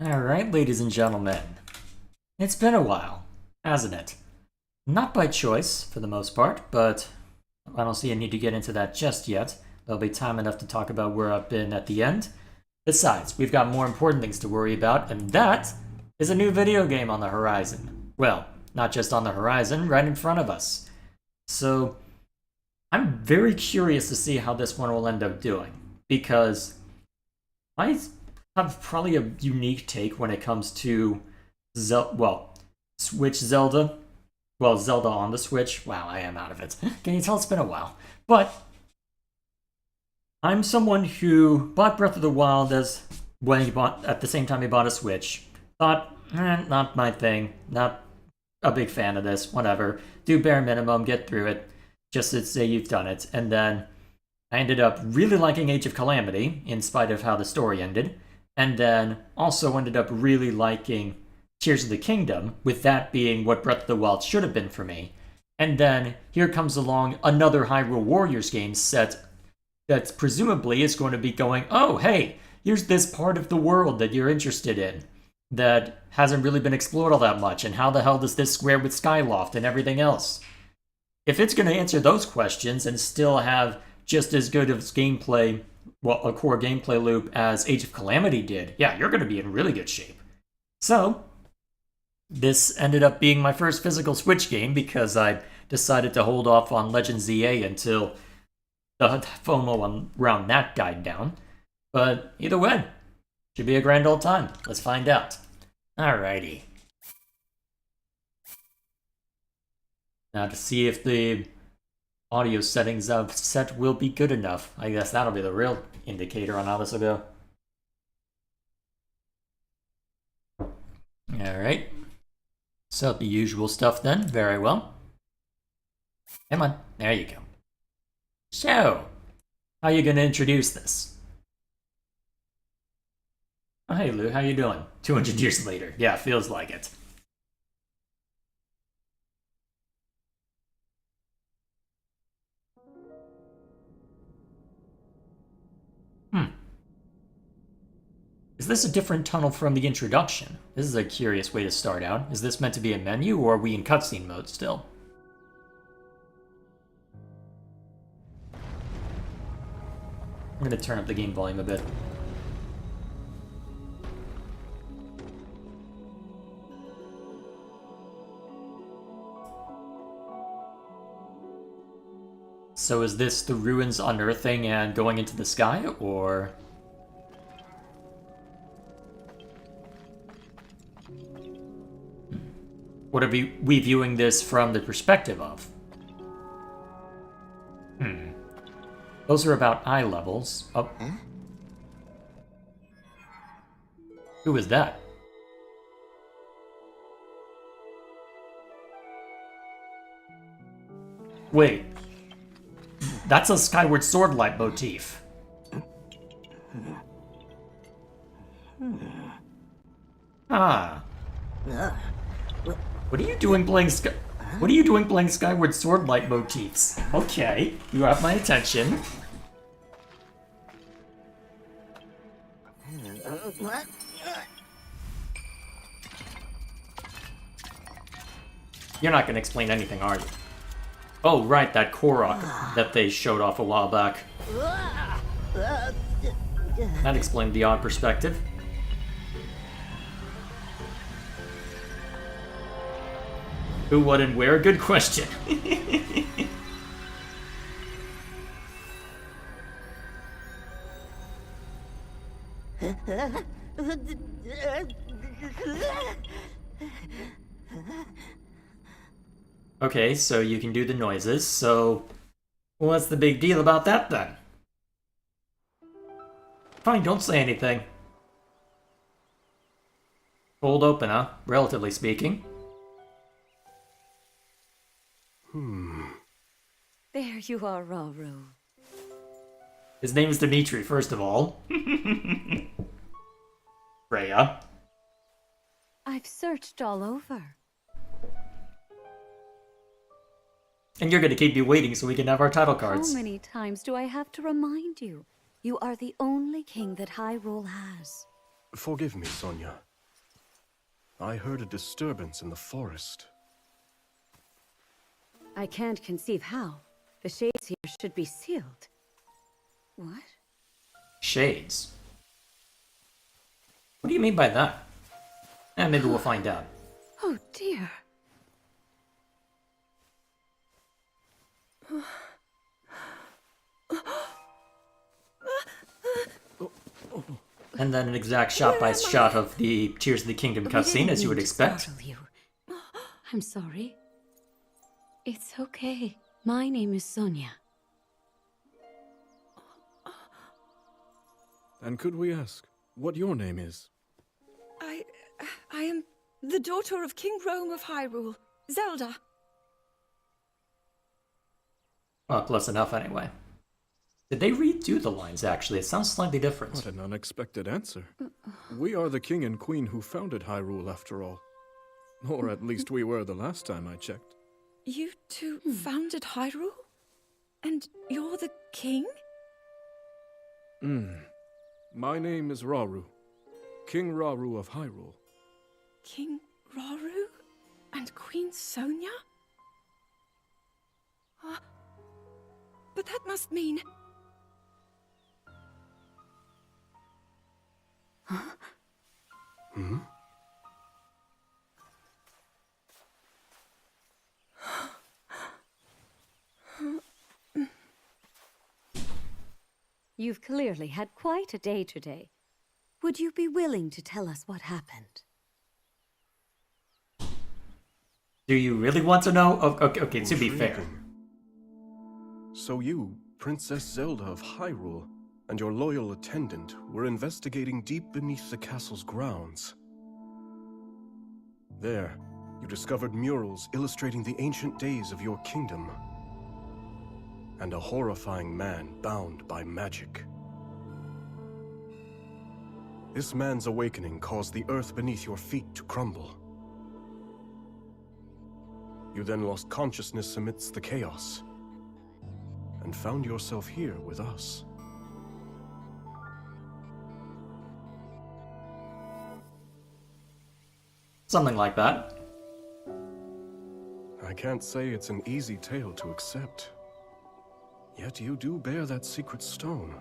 Alright, ladies and gentlemen. It's been a while, hasn't it? Not by choice, for the most part, but I don't see a need to get into that just yet. There'll be time enough to talk about where I've been at the end. Besides, we've got more important things to worry about, and that is a new video game on the horizon. Well, not just on the horizon, right in front of us. So, I'm very curious to see how this one will end up doing, because I have probably a unique take when it comes to Switch Zelda. Well, Zelda on the Switch. Wow, I am out of it. Can you tell it's been a while? But I'm someone who bought Breath of the Wild at the same time he bought a Switch. Thought, not my thing. Not a big fan of this. Whatever. Do bare minimum, get through it. Just to say you've done it. And then I ended up really liking Age of Calamity, in spite of how the story ended. And then also ended up really liking Tears of the Kingdom, with that being what Breath of the Wild should have been for me. And then here comes along another Hyrule Warriors game set that presumably is going to be going, oh, hey, here's this part of the world that you're interested in that hasn't really been explored all that much, and how the hell does this square with Skyloft and everything else? If it's going to answer those questions and still have just as good of gameplay, well, a core gameplay loop as Age of Calamity did, yeah, you're going to be in really good shape. So, this ended up being my first physical Switch game because I decided to hold off on Legends ZA until the FOMO around that died down. But either way, should be a grand old time. Let's find out. Alrighty. Now to see if the audio settings I've set will be good enough. I guess that'll be the real indicator on how this will go. Alright. So the usual stuff then. Very well. Come on. There you go. So, how you gonna introduce this? Oh, hey Lou, how you doing? 200 years later. Yeah, feels like it. Is this a different tunnel from the introduction? This is a curious way to start out. Is this meant to be a menu, or are we in cutscene mode still? I'm gonna turn up the game volume a bit. So is this the ruins unearthing and going into the sky, or...? What are we viewing this from the perspective of? Those are about eye levels. Oh. Huh? Who is that? Wait. That's a Skyward Sword light motif. Ah. What are you doing playing Skyward Sword light motifs? Okay, you have my attention. You're not gonna explain anything, are you? Oh, right, that Korok that they showed off a while back. That explained the odd perspective. Who, what, and where? Good question. Okay, so you can do the noises, so what's the big deal about that then? Fine, don't say anything. Cold open, huh? Relatively speaking. There you are, Rauru. His name is Dimitri, first of all. Freya. I've searched all over. And you're gonna keep me waiting so we can have our title cards. How many times do I have to remind you? You are the only king that Hyrule has. Forgive me, Sonia. I heard a disturbance in the forest. I can't conceive how. The shades here should be sealed. What? Shades? What do you mean by that? Maybe we'll find out. Oh dear. And then an exact shot-by-shot of the Tears of the Kingdom cutscene, as you would expect. You. I'm sorry. It's okay. My name is Sonia. And could we ask what your name is? I am the daughter of King Rome of Hyrule, Zelda. Well, close enough anyway. Did they redo the lines, actually? It sounds slightly different. What an unexpected answer. We are the king and queen who founded Hyrule, after all. Or at least we were the last time I checked. You two founded Hyrule? And you're the king? My name is Rauru. King Rauru of Hyrule. King Rauru? And Queen Sonia? But that must mean... You've clearly had quite a day today. Would you be willing to tell us what happened? Do you really want to know? Okay, to be fair. So you, Princess Zelda of Hyrule, and your loyal attendant were investigating deep beneath the castle's grounds. There, you discovered murals illustrating the ancient days of your kingdom. And a horrifying man bound by magic. This man's awakening caused the earth beneath your feet to crumble. You then lost consciousness amidst the chaos, and found yourself here with us. Something like that. I can't say it's an easy tale to accept. Yet you do bear that secret stone.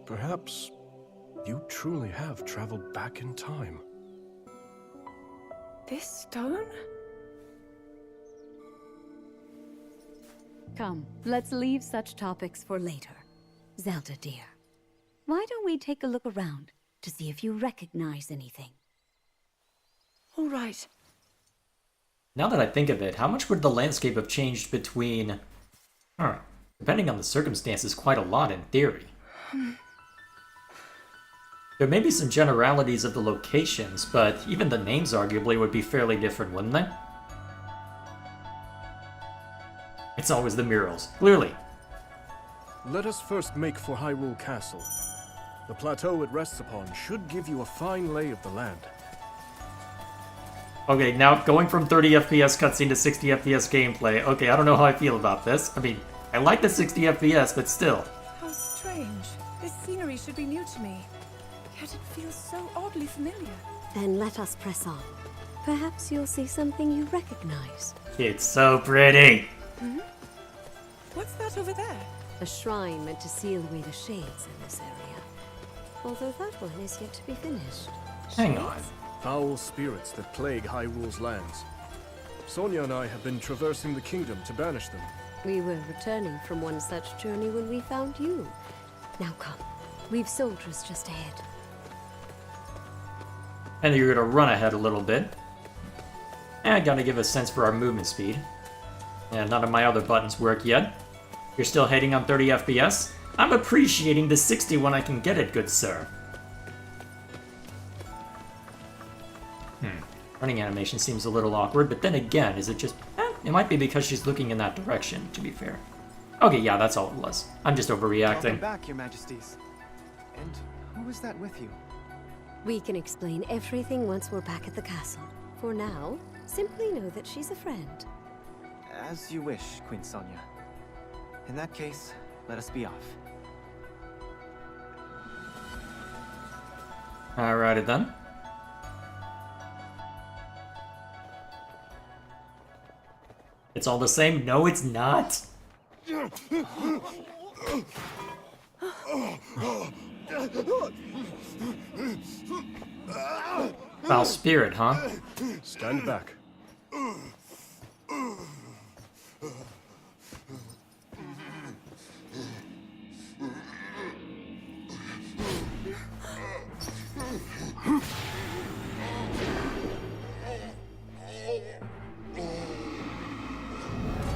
Perhaps you truly have traveled back in time. This stone? Come, let's leave such topics for later. Zelda, dear, why don't we take a look around to see if you recognize anything? All right. Now that I think of it, how much would the landscape have changed between... Depending on the circumstances, quite a lot in theory. There may be some generalities of the locations, but even the names arguably would be fairly different, wouldn't they? It's always the murals, clearly. Let us first make for Hyrule Castle. The plateau it rests upon should give you a fine lay of the land. Okay, now going from 30 FPS cutscene to 60 FPS gameplay. Okay, I don't know how I feel about this. I mean, I like the 60 FPS, but still. How strange. This scenery should be new to me. Yet it feels so oddly familiar. Then let us press on. Perhaps you'll see something you recognize. It's so pretty. What's that over there? A shrine meant to seal away the shades in this area. Although that one is yet to be finished. Hang on. Foul spirits that plague Hyrule's lands. Sonia and I have been traversing the kingdom to banish them. We were returning from one such journey when we found you. Now come. We've soldiers just ahead. And you're gonna run ahead a little bit. And I gotta give a sense for our movement speed. And none of my other buttons work yet. You're still heading on 30 FPS? I'm appreciating the 60 when I can get it, good sir. Running animation seems a little awkward, but then again, is it just... it might be because she's looking in that direction, to be fair. Okay, yeah, that's all it was. I'm just overreacting. Welcome back, your majesties. And who is that with you? We can explain everything once we're back at the castle. For now, simply know that she's a friend. As you wish, Queen Sonia. In that case, let us be off. Alrighty then. It's all the same? No, it's not. Foul spirit, huh? Stand back.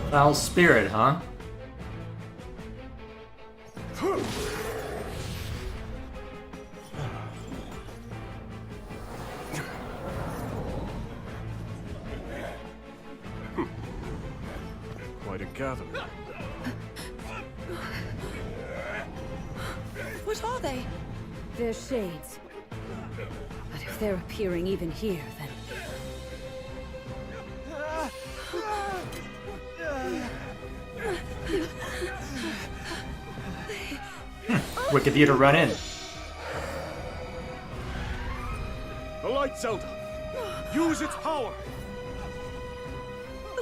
Foul spirit, huh? Quite a gathering. What are they? They're shades. But if they're appearing even here, then... Wicked of you to run in. The light, Zelda! Use its power!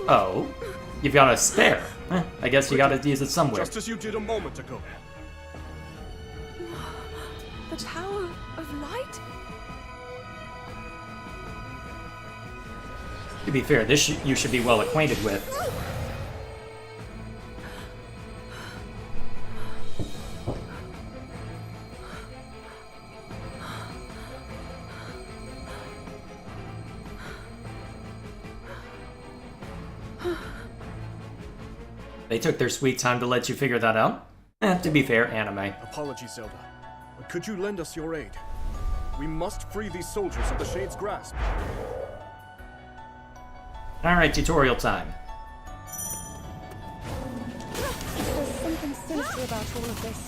Oh, you've got a spare. I guess you gotta use it somewhere. Just as you did a moment ago. The Tower of Light? To be fair, this you should be well acquainted with. They took their sweet time to let you figure that out. To be fair, anime. Apologies, Zelda. But could you lend us your aid? We must free these soldiers of the Shade's grasp. Alright, tutorial time. There's something sinister about all of this.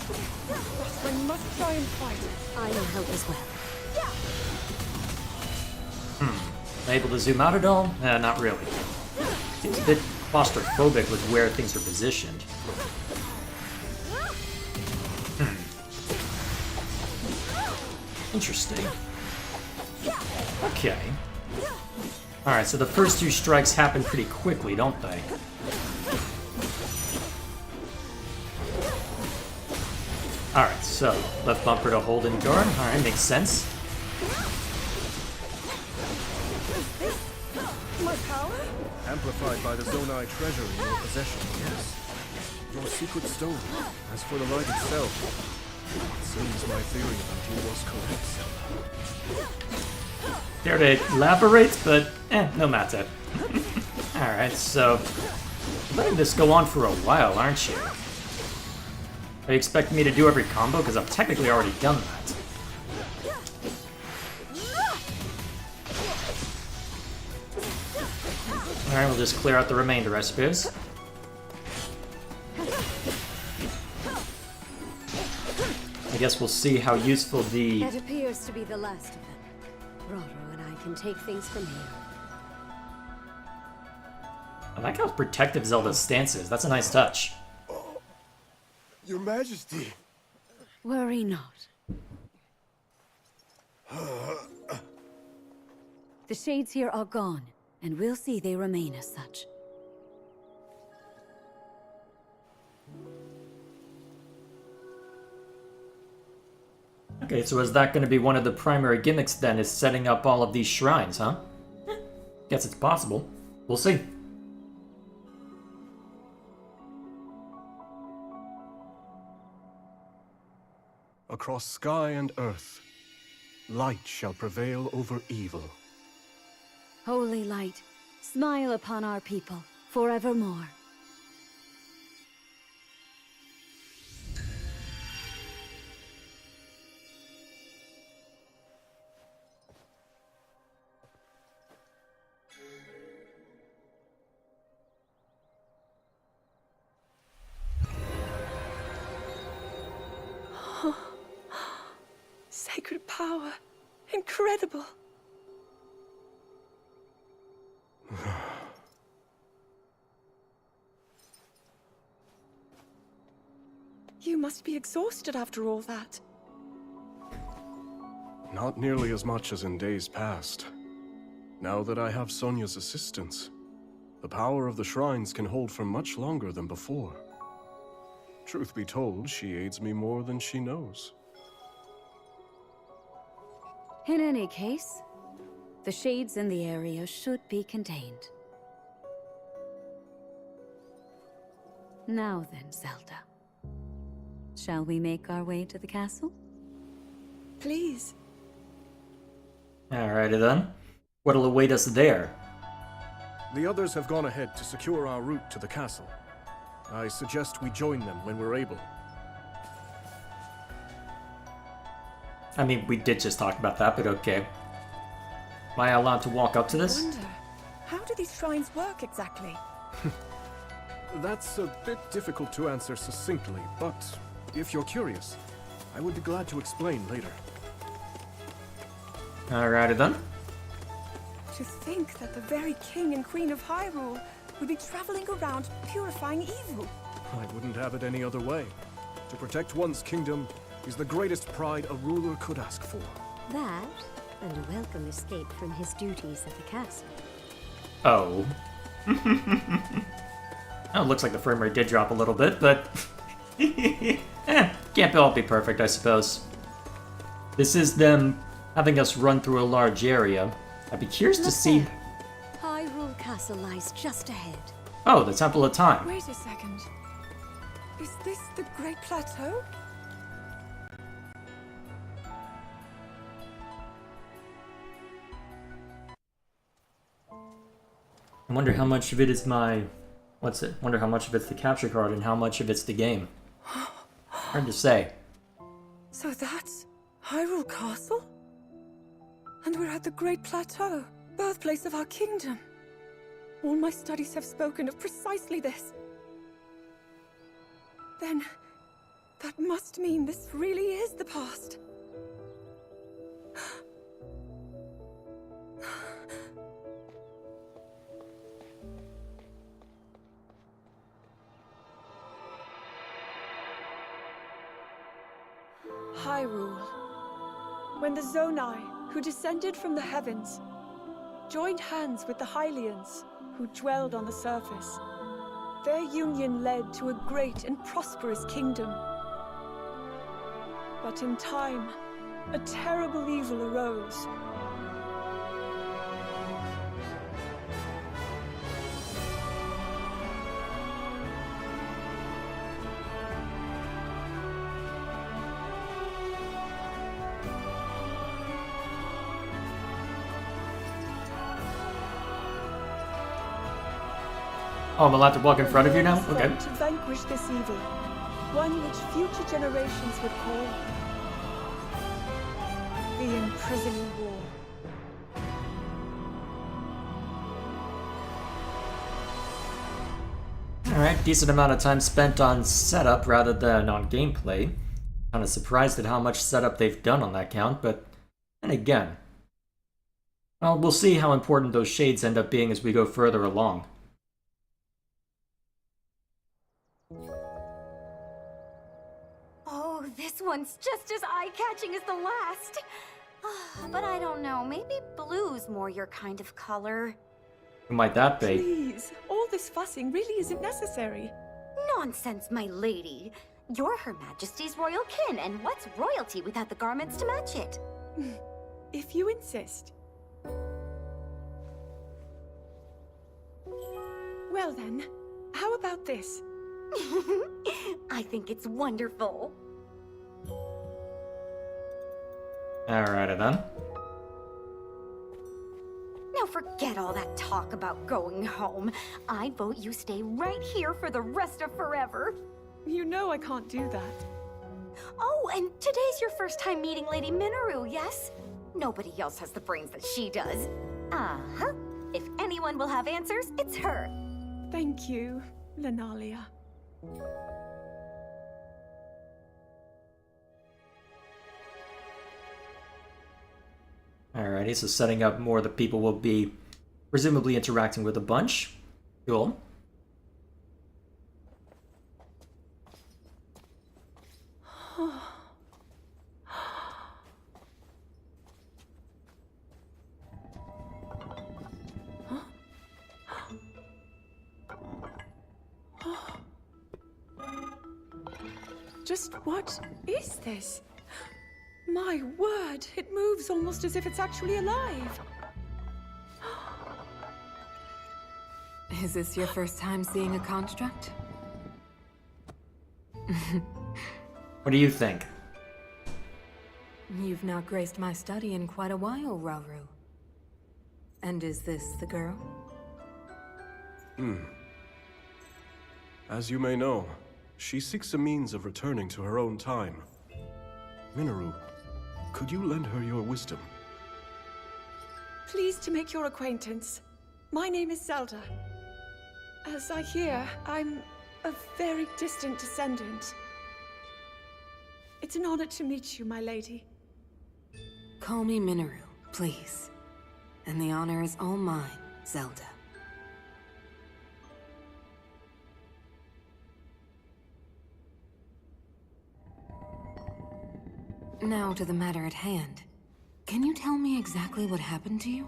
But we must try and fight. I need help as well. Able to zoom out at all? Not really. Seems a bit claustrophobic with where things are positioned. Interesting. Okay. Alright, so the first two strikes happen pretty quickly, don't they? Alright, so left bumper to hold and guard. Alright, makes sense. My power? Amplified by the Zonai treasure in your possession, yes. Your secret stone. As for the light itself, it seems my theory about you was correct, Zelda. Dare to elaborate, but no matter. Alright, so letting this go on for a while, aren't you? Are you expecting me to do every combo? Because I've technically already done that. Alright, we'll just clear out the remainder, I suppose. I guess we'll see how useful the... That appears to be the last of them. Roro and I can take things from here. I like how protective Zelda's stance is. That's a nice touch. Your Majesty! Worry not. The shades here are gone, and we'll see they remain as such. Okay, so is that going to be one of the primary gimmicks then, is setting up all of these shrines, huh? Guess it's possible. We'll see. Across sky and earth, light shall prevail over evil. Holy light, smile upon our people forevermore. Sacred power. Incredible. You must be exhausted after all that. Not nearly as much as in days past. Now that I have Sonia's assistance, The power of the shrines can hold for much longer than before. Truth be told, she aids me more than she knows. In any case, the shades in the area should be contained. Now then, Zelda. Shall we make our way to the castle? Please. Alrighty then. What'll await us there? The others have gone ahead to secure our route to the castle. I suggest we join them when we're able. I mean, we did just talk about that, but okay. Am I allowed to walk up to I this? wonder, how do these shrines work exactly? That's a bit difficult to answer succinctly, but if you're curious, I would be glad to explain later. Alrighty then. To think that the very king and queen of Hyrule would be traveling around purifying evil. I wouldn't have it any other way. To protect one's kingdom is the greatest pride a ruler could ask for. That, and a welcome escape from his duties at the castle. Oh. Oh, it looks like the frame rate did drop a little bit, but... can't all be perfect, I suppose. This is them having us run through a large area. I'd be curious to Look see... there. Hyrule Castle lies just ahead. Oh, the Temple of Time. Wait a second. Is this the Great Plateau? I wonder how much of it is my... What's it? Wonder how much of it's the capture card and how much of it's the game. Hard to say. So that's Hyrule Castle? And we're at the Great Plateau, birthplace of our kingdom. All my studies have spoken of precisely this. Then, that must mean this really is the past. Hyrule. When the Zonai, who descended from the heavens, joined hands with the Hylians, who dwelled on the surface, their union led to a great and prosperous kingdom. But in time, a terrible evil arose. Oh, I'm allowed to walk in front of you now? The Lord Okay. sought to vanquish this evil, one which future generations would call the Imprisoning War. Alright, decent amount of time spent on setup rather than on gameplay. Kinda surprised at how much setup they've done on that count, but then again. Well, we'll see how important those shades end up being as we go further along. Oh, this one's just as eye-catching as the last. But I don't know, maybe blue's more your kind of color. Who might that be? Please, all this fussing really isn't necessary. Nonsense, my lady. You're Her Majesty's royal kin, and what's royalty without the garments to match it? If you insist. Well then, how about this? I think it's wonderful. Alrighty then. Now forget all that talk about going home. I vote you stay right here for the rest of forever. You know I can't do that. Oh, and today's your first time meeting Lady Minoru, yes? Nobody else has the brains that she does. Uh-huh. If anyone will have answers, it's her. Thank you, Lenalia. Alrighty, so setting up more the people will be presumably interacting with a bunch. Cool. Just what is this? My word, it moves almost as if it's actually alive. Is this your first time seeing a construct? What do you think? You've not graced my study in quite a while, Rauru. And is this the girl? As you may know, she seeks a means of returning to her own time. Minoru, could you lend her your wisdom? Pleased to make your acquaintance. My name is Zelda. As I hear, I'm a very distant descendant. It's an honor to meet you, my lady. Call me Minoru, please. And the honor is all mine, Zelda. Now to the matter at hand. Can you tell me exactly what happened to you?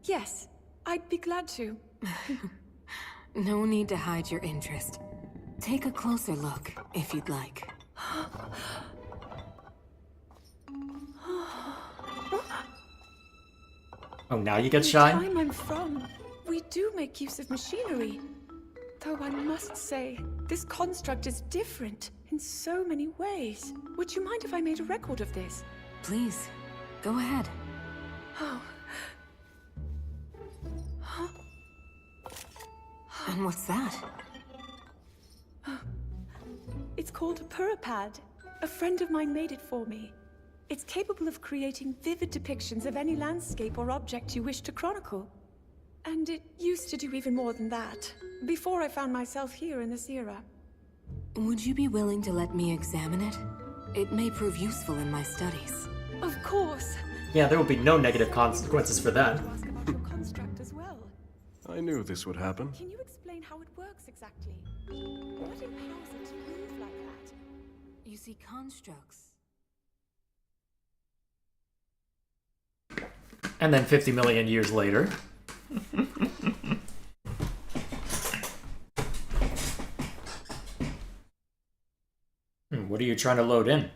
Yes, I'd be glad to. No need to hide your interest. Take a closer look, if you'd like. Oh, now you get shy? The time I'm from, we do make use of machinery. Though I must say, this construct is different in so many ways. Would you mind if I made a record of this? Please, go ahead. Oh. And what's that? It's called a puripad. A friend of mine made it for me. It's capable of creating vivid depictions of any landscape or object you wish to chronicle. And it used to do even more than that, before I found myself here in this era. Would you be willing to let me examine it? It may prove useful in my studies. Of course. Yeah, there will be no negative consequences for that. To ask about your construct as well. I knew this would happen. Can you explain how it works exactly? What empowers it to move like that? You see, constructs. And then 50 million years later. What are you trying to load in?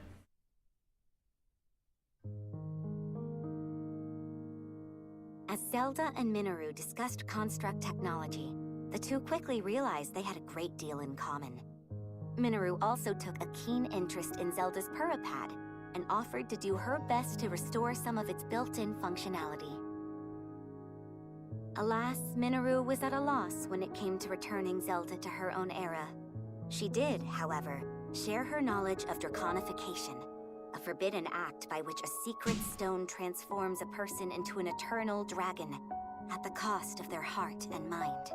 As Zelda and Minoru discussed construct technology, the two quickly realized they had a great deal in common. Minoru also took a keen interest in Zelda's puripad and offered to do her best to restore some of its built-in functionality. Alas, Minoru was at a loss when it came to returning Zelda to her own era. She did, however, share her knowledge of draconification, a forbidden act by which a secret stone transforms a person into an eternal dragon at the cost of their heart and mind.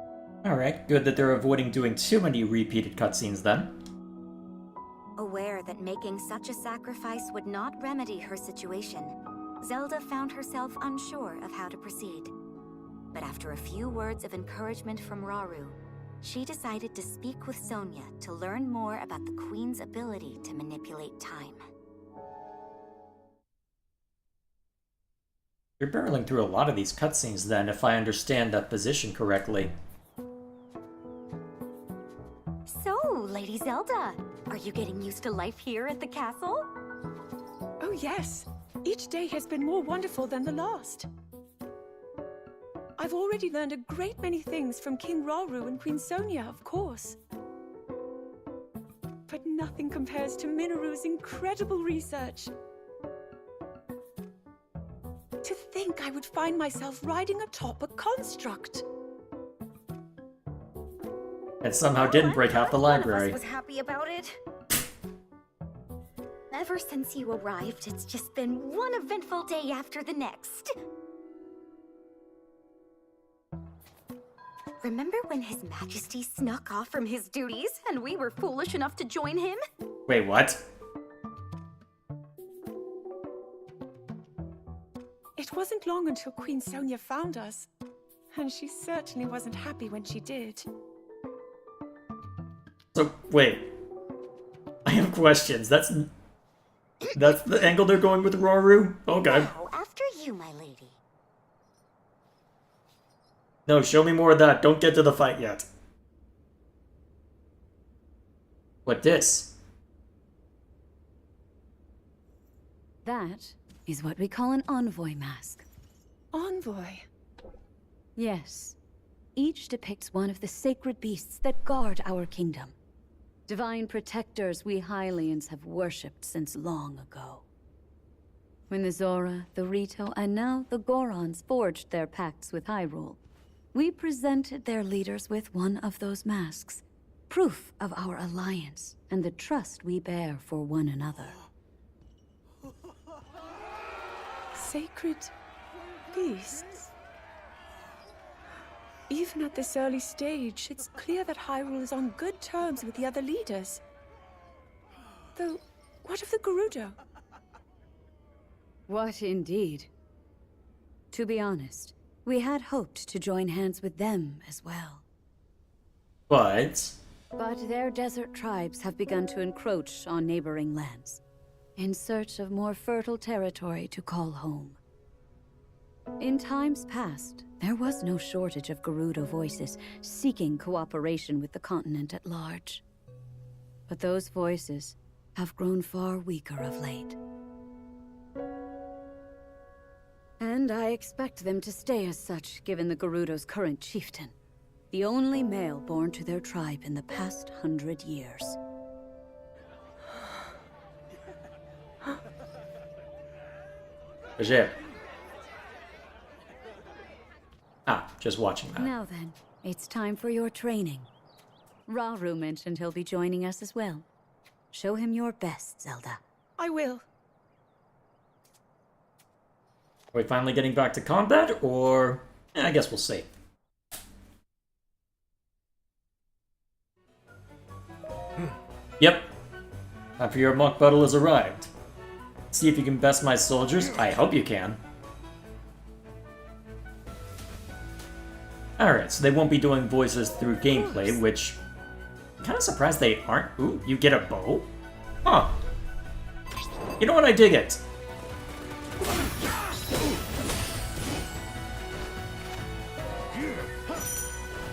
Alright, good that they're avoiding doing too many repeated cutscenes then. Aware that making such a sacrifice would not remedy her situation, Zelda found herself unsure of how to proceed. But after a few words of encouragement from Rauru, she decided to speak with Sonia to learn more about the Queen's ability to manipulate time. You're barreling through a lot of these cutscenes then, if I understand that position correctly. So, Lady Zelda, are you getting used to life here at the castle? Oh yes. Each day has been more wonderful than the last. I've already learned a great many things from King Rauru and Queen Sonia, of course. But nothing compares to Minoru's incredible research. To think I would find myself riding atop a construct. And somehow didn't break half the library. None of us was happy about it. Ever since you arrived, it's just been one eventful day after the next. Remember when His Majesty snuck off from his duties and we were foolish enough to join him? Wait, what? It wasn't long until Queen Sonia found us. And she certainly wasn't happy when she did. So, wait. I have questions. That's the angle they're going with Rauru? Okay. Now, after you, my lady. No, show me more of that. Don't get to the fight yet. What this? That is what we call an envoy mask. Envoy. Yes. Each depicts one of the sacred beasts that guard our kingdom. Divine protectors we Hylians have worshipped since long ago. When the Zora, the Rito, and now the Gorons forged their pacts with Hyrule, we presented their leaders with one of those masks, proof of our alliance and the trust we bear for one another. Sacred beasts? Even at this early stage, it's clear that Hyrule is on good terms with the other leaders. Though, what of the Gerudo? What indeed? To be honest, we had hoped to join hands with them as well. But Their desert tribes have begun to encroach on neighboring lands, in search of more fertile territory to call home. In times past, there was no shortage of Gerudo voices seeking cooperation with the continent at large. But those voices have grown far weaker of late. And I expect them to stay as such, given the Gerudo's current chieftain, the only male born to their tribe in the past 100 years. Roger. Just watching that. Now then, it's time for your training. Rauru mentioned he'll be joining us as well. Show him your best, Zelda. I will. Are we finally getting back to combat, or... I guess we'll see. Yep. Time for your mock battle has arrived. See if you can best my soldiers. I hope you can. Alright, so they won't be doing voices through gameplay, which... I'm kind of surprised they aren't. Ooh, you get a bow? Huh. You know what? I dig it.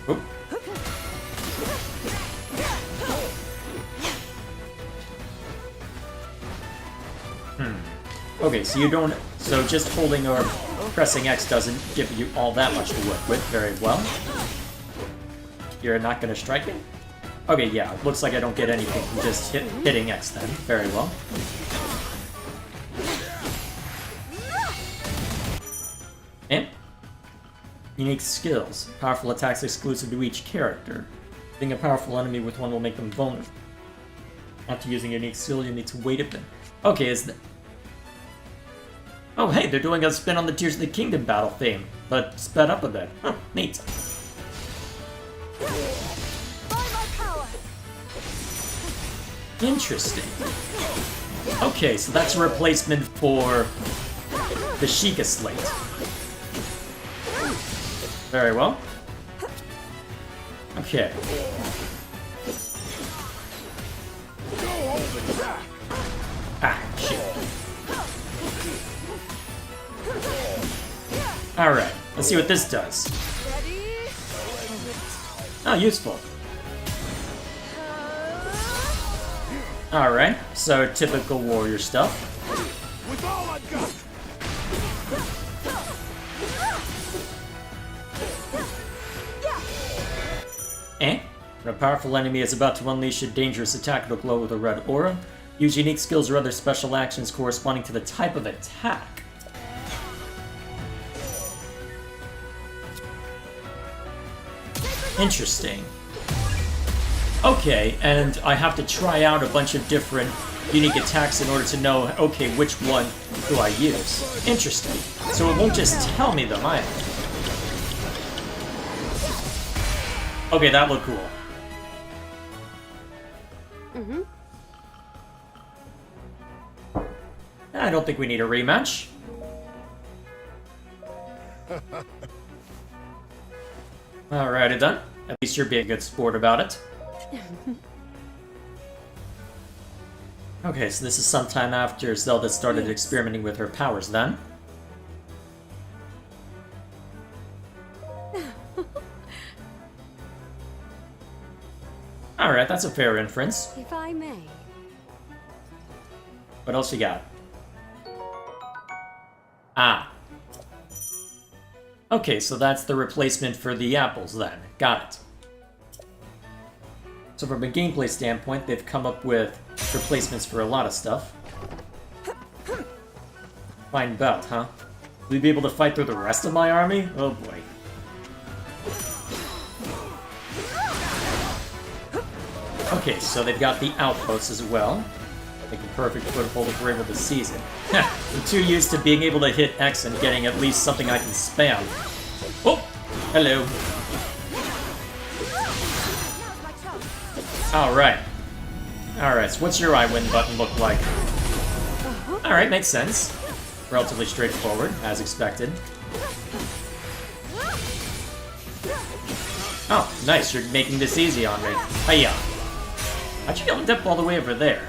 Oop. Okay, so you don't... So just holding or pressing X doesn't give you all that much to work with. Very well. You're not going to strike me? Okay, yeah. Looks like I don't get anything from just hitting X then. Very well. And unique skills. Powerful attacks exclusive to each character. Hitting a powerful enemy with one will make them vulnerable. After using a unique skill, you need to wait a bit. Okay, is that... Oh, hey, they're doing a spin on the Tears of the Kingdom battle theme, but sped up a bit. Huh, neat. Interesting. Okay, so that's a replacement for the Sheikah Slate. Very well. Okay. Shit. Alright, let's see what this does. Oh, useful. Alright, so typical warrior stuff. With all I've got. When a powerful enemy is about to unleash a dangerous attack, it'll glow with a red aura. Use unique skills or other special actions corresponding to the type of attack. Interesting. Okay, and I have to try out a bunch of different unique attacks in order to know, okay, which one do I use. Interesting. So it won't just tell me them either. Okay, that looked cool. I don't think we need a rematch. Alrighty then. At least you're being a good sport about it. Okay, so this is sometime after Zelda started experimenting with her powers then. Alright, that's a fair inference. If I may. What else you got? Ah. Okay, so that's the replacement for the apples then. Got it. So from a gameplay standpoint, they've come up with replacements for a lot of stuff. Fine belt, huh? Will you be able to fight through the rest of my army? Oh boy. Okay, so they've got the outposts as well. Making perfect foothold if we're able to seize it. I'm too used to being able to hit X and getting at least something I can spam. Oh! Hello. Alright. Alright, so what's your I win button look like? Alright, makes sense. Relatively straightforward, as expected. Oh, nice, you're making this easy on me. Hiya. How'd you get the dip all the way over there?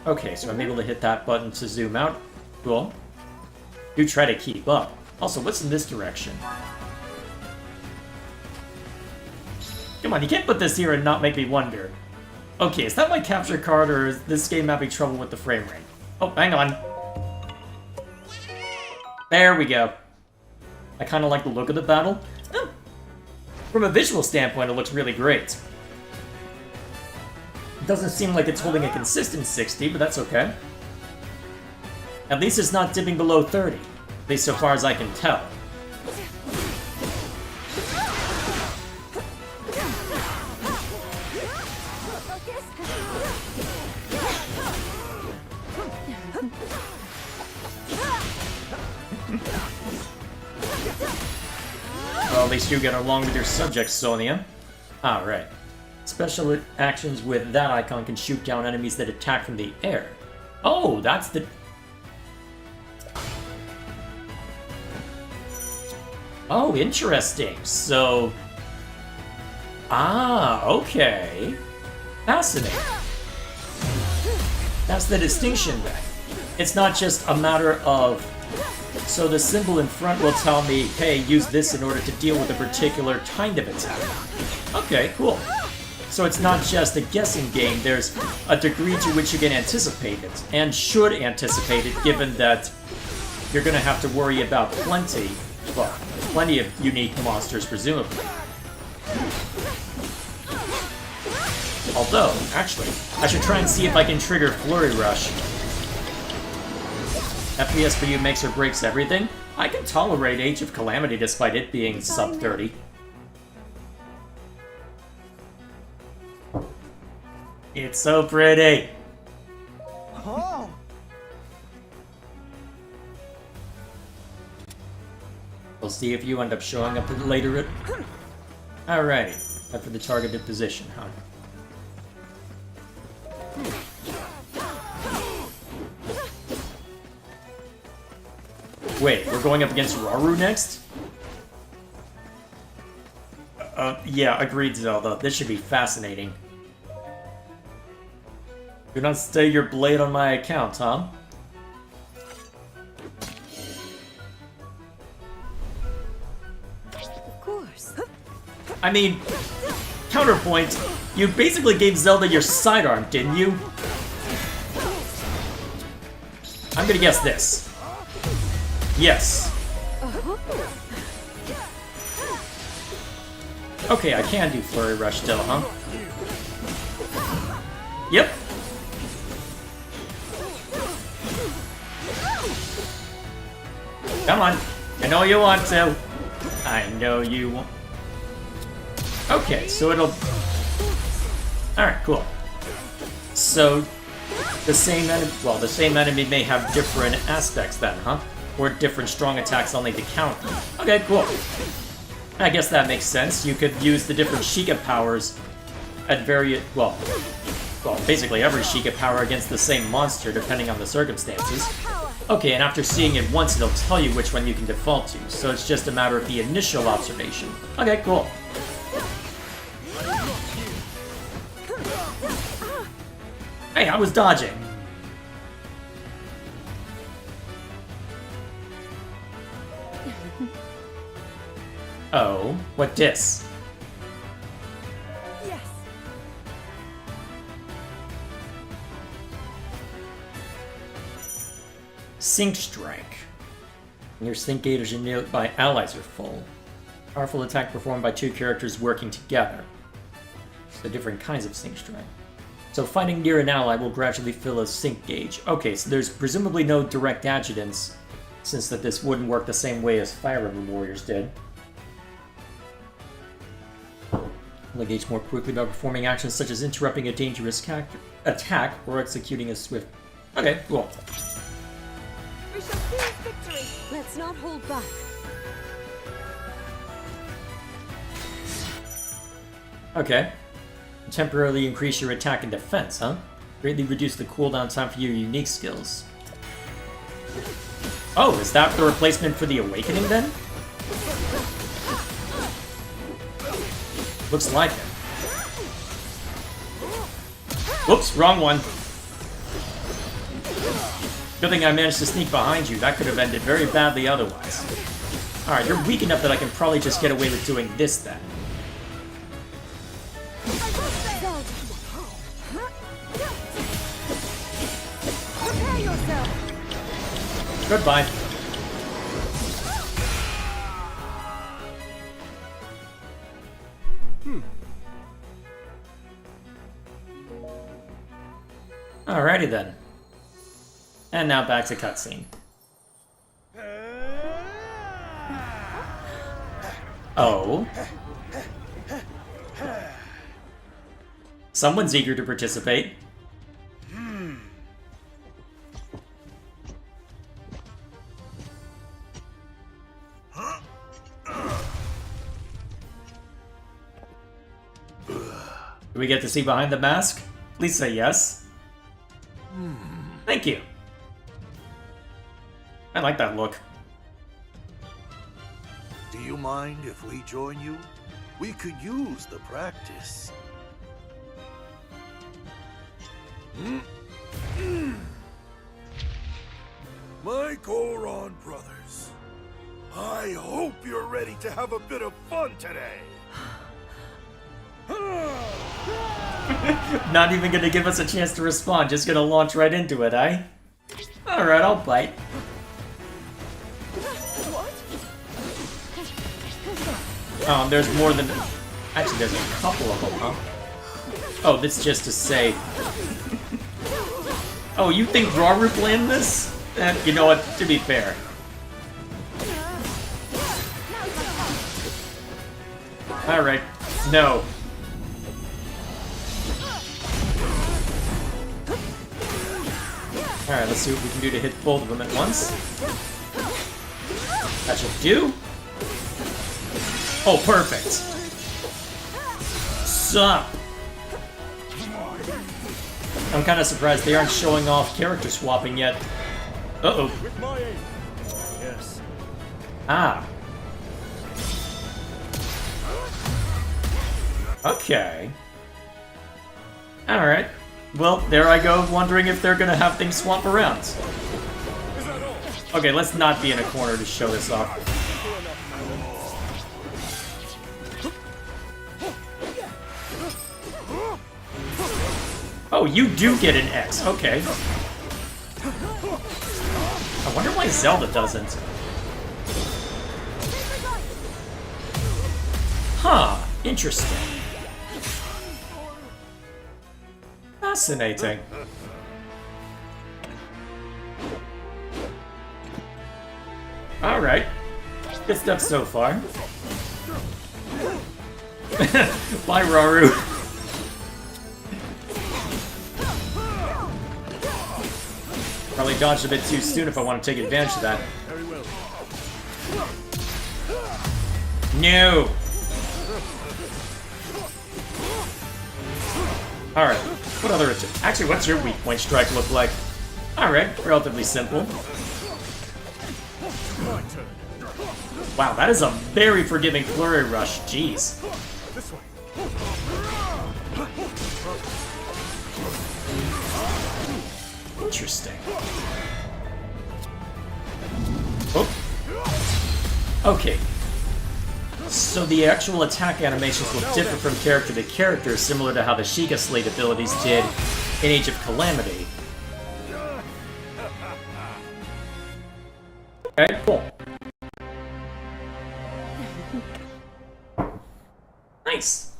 Okay, so I'm able to hit that button to zoom out. Cool. Do try to keep up. Also, what's in this direction? Come on, you can't put this here and not make me wonder. Okay, is that my capture card, or is this game having trouble with the frame rate? Oh, hang on. There we go. I kind of like the look of the battle. From a visual standpoint, it looks really great. It doesn't seem like it's holding a consistent 60, but that's okay. At least it's not dipping below 30, at least so far as I can tell. Well, at least you get along with your subjects, Sonia. Alright. Special actions with that icon can shoot down enemies that attack from the air. Oh, that's the... Oh, interesting. So... Ah, okay. Fascinating. That's the distinction then. It's not just a matter of... So the symbol in front will tell me, hey, use this in order to deal with a particular kind of attack. Okay, cool. So it's not just a guessing game, there's a degree to which you can anticipate it, and should anticipate it given that you're going to have to worry about plenty of unique monsters, presumably. Although, actually, I should try and see if I can trigger Flurry Rush. FPS for you makes or breaks everything. I can tolerate Age of Calamity despite it being sub-30. It's so pretty! Oh! We'll see if you end up showing up later. Alrighty, head for the targeted position, huh? Wait, we're going up against Rauru next? Yeah, agreed, Zelda. This should be fascinating. Do not stay your blade on my account, huh? Of course. I mean, counterpoint, you basically gave Zelda your sidearm, didn't you? I'm gonna guess this. Yes. Okay, I can do Flurry Rush still, huh? Yep. Come on. I know you want to. I know you want... Okay, so it'll... Alright, cool. So, the same enemy may have different aspects then, huh? Or different strong attacks only to counter. Okay, cool. I guess that makes sense. You could use the different Sheikah powers at well, basically every Sheikah power against the same monster, depending on the circumstances. Okay, and after seeing it once, it'll tell you which one you can default to, so it's just a matter of the initial observation. Okay, cool. Hey, I was dodging. Oh, what dis? Yes. Sync Strike. When your sync gauge and nearby allies are full. Powerful attack performed by two characters working together. So different kinds of Sync Strike. So fighting near an ally will gradually fill a sync gauge. Okay, so there's presumably no direct adjutants, since that this wouldn't work the same way as Fire Emblem Warriors did. Will engage more quickly by performing actions such as interrupting a dangerous attack or executing a swift... Okay, cool. We shall seize victory! Let's not hold back. Okay. Temporarily increase your attack and defense, huh? Greatly reduce the cooldown time for your unique skills. Oh, is that the replacement for the Awakening then? Looks like it. Whoops, wrong one. Good thing I managed to sneak behind you. That could have ended very badly otherwise. Alright, you're weak enough that I can probably just get away with doing this then. Goodbye. Alrighty then. And now back to cutscene. Oh. Someone's eager to participate. Do we get to see behind the mask? Please say yes. Thank you. I like that look. Do you mind if we join you? We could use the practice. My Goron brothers, I hope you're ready to have a bit of fun today. Not even gonna give us a chance to respond, just gonna launch right into it, eh? Alright, I'll bite. There's more than... Actually, there's a couple of them, huh? Oh, this is just to say... Oh, you think Rauru planned this? You know what, to be fair. Alright, no. Alright, let's see what we can do to hit both of them at once. That should do. Oh, perfect. Sup? I'm kind of surprised they aren't showing off character swapping yet. Uh-oh. Yes. Ah. Okay. Alright. Well, there I go, wondering if they're gonna have things swap around. Okay, let's not be in a corner to show this off. Oh, you do get an X. Okay. I wonder why Zelda doesn't. Huh. Interesting. Fascinating. Alright. Good stuff so far. Bye, Rauru. Probably dodged a bit too soon if I want to take advantage of that. No! Alright, what other... Actually, what's your weak point strike look like? Alright, relatively simple. Wow, that is a very forgiving flurry rush, jeez. Interesting. Oh. Okay. So the actual attack animations will differ from character to character, similar to how the Sheikah Slate abilities did in Age of Calamity. Okay, cool. Nice.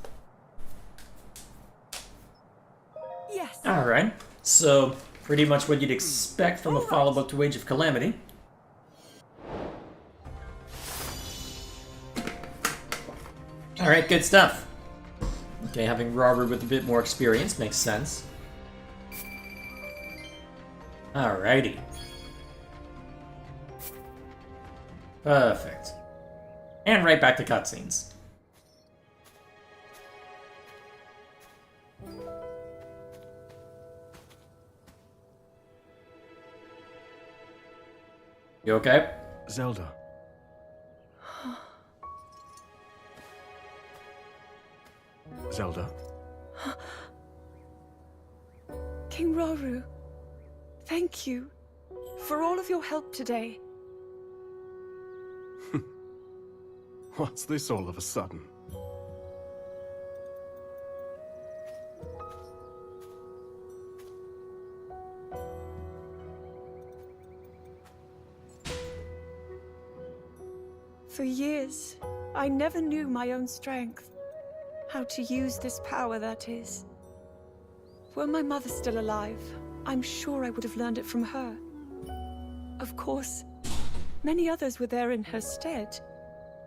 Yes. Alright, so pretty much what you'd expect from a follow-up to Age of Calamity. Alright, good stuff. Okay, having Robert with a bit more experience makes sense. Alrighty. Perfect. And right back to cutscenes. You okay? Zelda. Zelda. King Rauru, thank you for all of your help today. What's this all of a sudden? For years, I never knew my own strength. How to use this power, that is. Were my mother still alive, I'm sure I would have learned it from her. Of course, many others were there in her stead,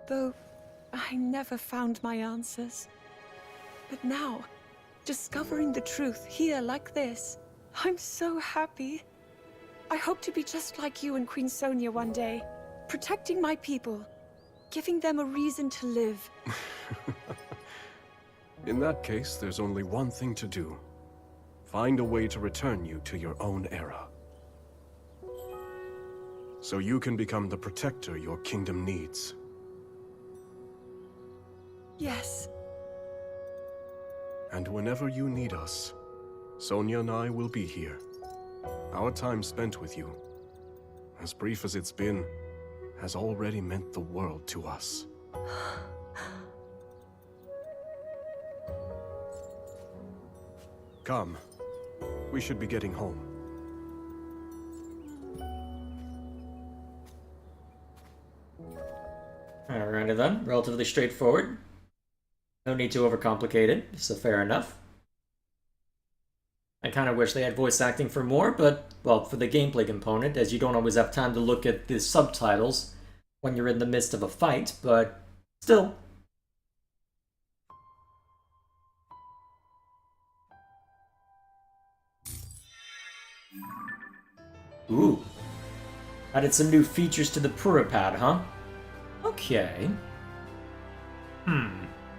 though I never found my answers. But now, discovering the truth here like this, I'm so happy. I hope to be just like you and Queen Sonia one day, protecting my people, giving them a reason to live. In that case, there's only one thing to do. Find a way to return you to your own era. So you can become the protector your kingdom needs. Yes. And whenever you need us, Sonia and I will be here. Our time spent with you, as brief as it's been, has already meant the world to us. Come. We should be getting home. Alrighty then, relatively straightforward. No need to overcomplicate it, so fair enough. I kind of wish they had voice acting for more, but, well, for the gameplay component, as you don't always have time to look at the subtitles when you're in the midst of a fight, but still. Ooh. Added some new features to the Puripad, huh? Okay.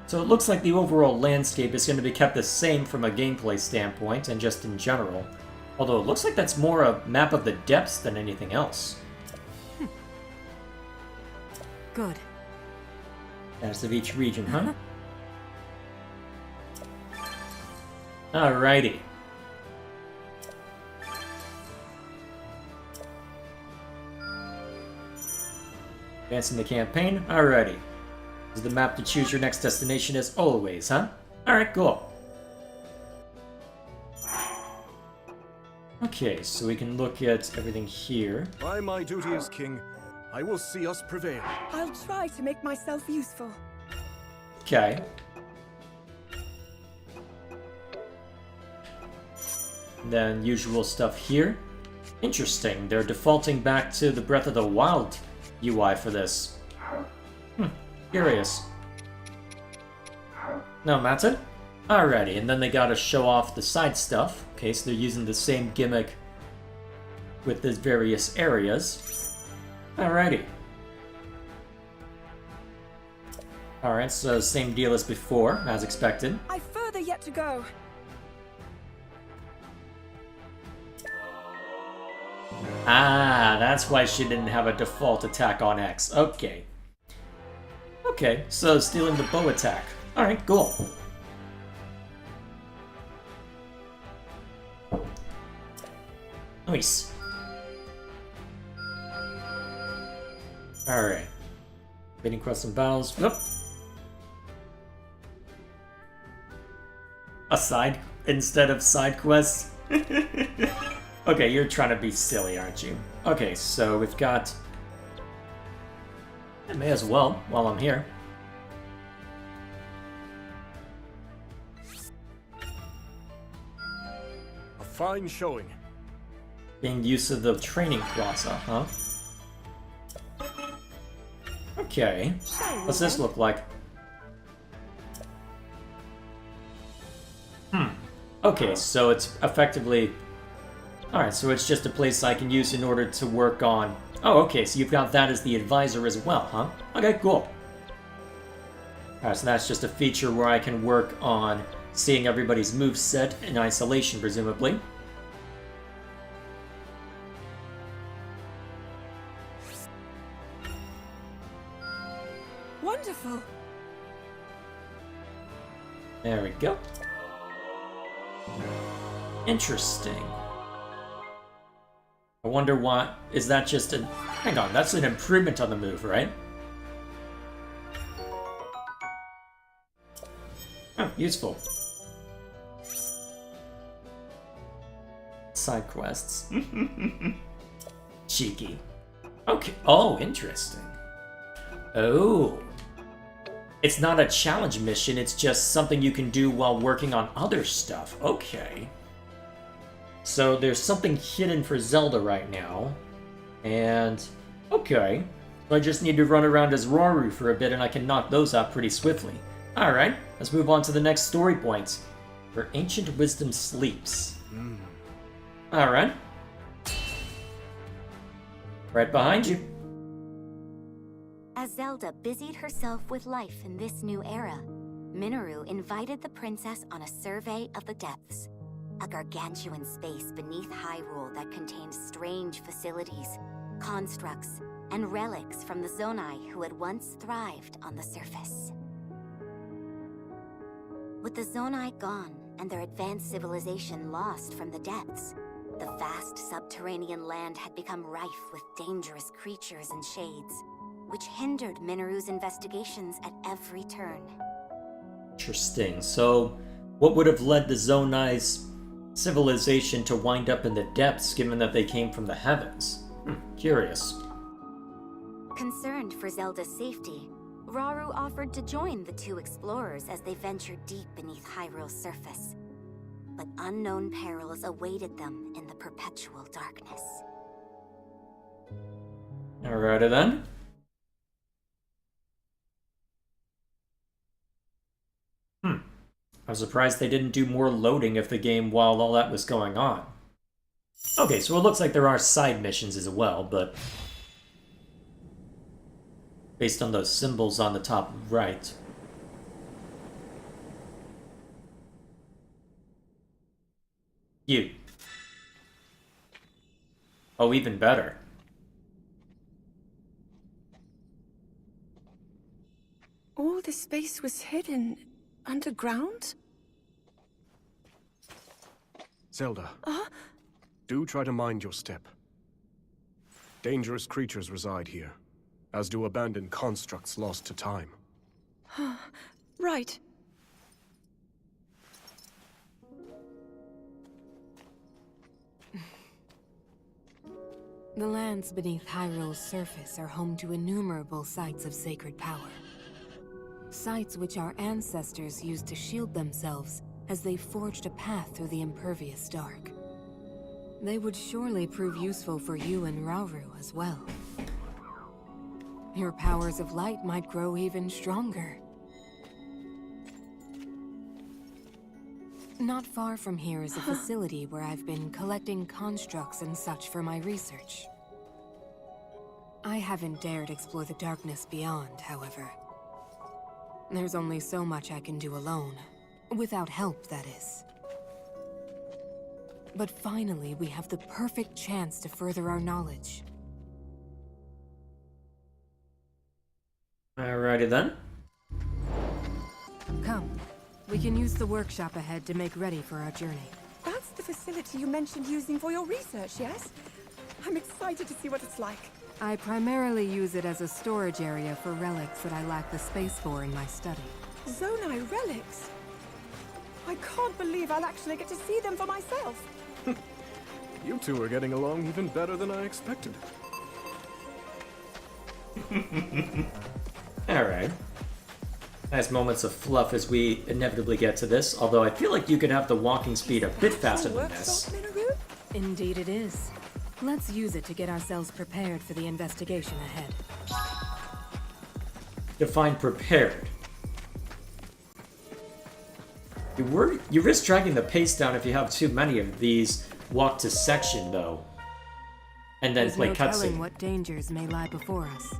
So it looks like the overall landscape is going to be kept the same from a gameplay standpoint and just in general. Although it looks like that's more a map of the depths than anything else. Good. As of each region, huh? Alrighty. Advancing the campaign? Alrighty. Is the map to choose your next destination as always, huh? Alright, cool. Okay, so we can look at everything here. By my duty as king, I will see us prevail. I'll try to make myself useful. Okay. Then usual stuff here. Interesting, they're defaulting back to the Breath of the Wild UI for this. Curious. No, that's it? Alrighty, and then they gotta show off the side stuff. Okay, so they're using the same gimmick with the various areas. Alrighty. Alright, so same deal as before, as expected. I've further yet to go. Ah, that's why she didn't have a default attack on X. Okay. Okay, so stealing the bow attack. Alright, cool. Nice. Alright. Waiting across some battles. Whoop. A side instead of side quests. Okay, you're trying to be silly, aren't you? Okay, so we've got I may as well while I'm here. A fine showing. Gained use of the training plaza, huh? Okay. What's this look like? Okay, so it's effectively... Alright, so it's just a place I can use in order to work on... Oh, okay, so you've got that as the advisor as well, huh? Okay, cool. Alright, so that's just a feature where I can work on seeing everybody's moveset in isolation, presumably. Wonderful. There we go. Interesting. I wonder what... Is that just a... Hang on, that's an improvement on the move, right? Oh, useful. Side quests. Cheeky. Okay. Oh, interesting. Oh. It's not a challenge mission, it's just something you can do while working on other stuff. Okay. So there's something hidden for Zelda right now. And... okay. So I just need to run around as Rauru for a bit and I can knock those out pretty swiftly. Alright, let's move on to the next story point. Where Ancient Wisdom sleeps. Alright. Right behind you. As Zelda busied herself with life in this new era, Minoru invited the princess on a survey of the depths, a gargantuan space beneath Hyrule that contained strange facilities, constructs, and relics from the Zonai who had once thrived on the surface. With the Zonai gone and their advanced civilization lost from the depths, the vast subterranean land had become rife with dangerous creatures and shades, which hindered Minoru's investigations at every turn. Interesting. So, what would have led the Zonai's civilization to wind up in the depths, given that they came from the heavens? Curious. Concerned for Zelda's safety, Rauru offered to join the two explorers as they ventured deep beneath Hyrule's surface. But unknown perils awaited them in the perpetual darkness. Alrighty then. I'm surprised they didn't do more loading of the game while all that was going on. Okay, so it looks like there are side missions as well, but... based on those symbols on the top right. You. Oh, even better. All this space was hidden underground? Zelda, do try to mind your step. Dangerous creatures reside here, as do abandoned constructs lost to time. Right. The lands beneath Hyrule's surface are home to innumerable sites of sacred power. Sites which our ancestors used to shield themselves as they forged a path through the impervious dark. They would surely prove useful for you and Rauru as well. Your powers of light might grow even stronger. Not far from here is a facility where I've been collecting constructs and such for my research. I haven't dared explore the darkness beyond, however. There's only so much I can do alone. Without help, that is. But finally, we have the perfect chance to further our knowledge. Alrighty then. Come. We can use the workshop ahead to make ready for our journey. That's the facility you mentioned using for your research, yes? I'm excited to see what it's like. I primarily use it as a storage area for relics that I lack the space for in my study. Zonai relics? I can't believe I'll actually get to see them for myself. You two are getting along even better than I expected. Alright. Nice moments of fluff as we inevitably get to this, although I feel like you could have the walking speed a bit faster than this. Indeed it is. Let's use it to get ourselves prepared for the investigation ahead. Define prepared. You risk dragging the pace down if you have too many of these walk to section, though. And then There's play no telling cutscene. what dangers may lie before us,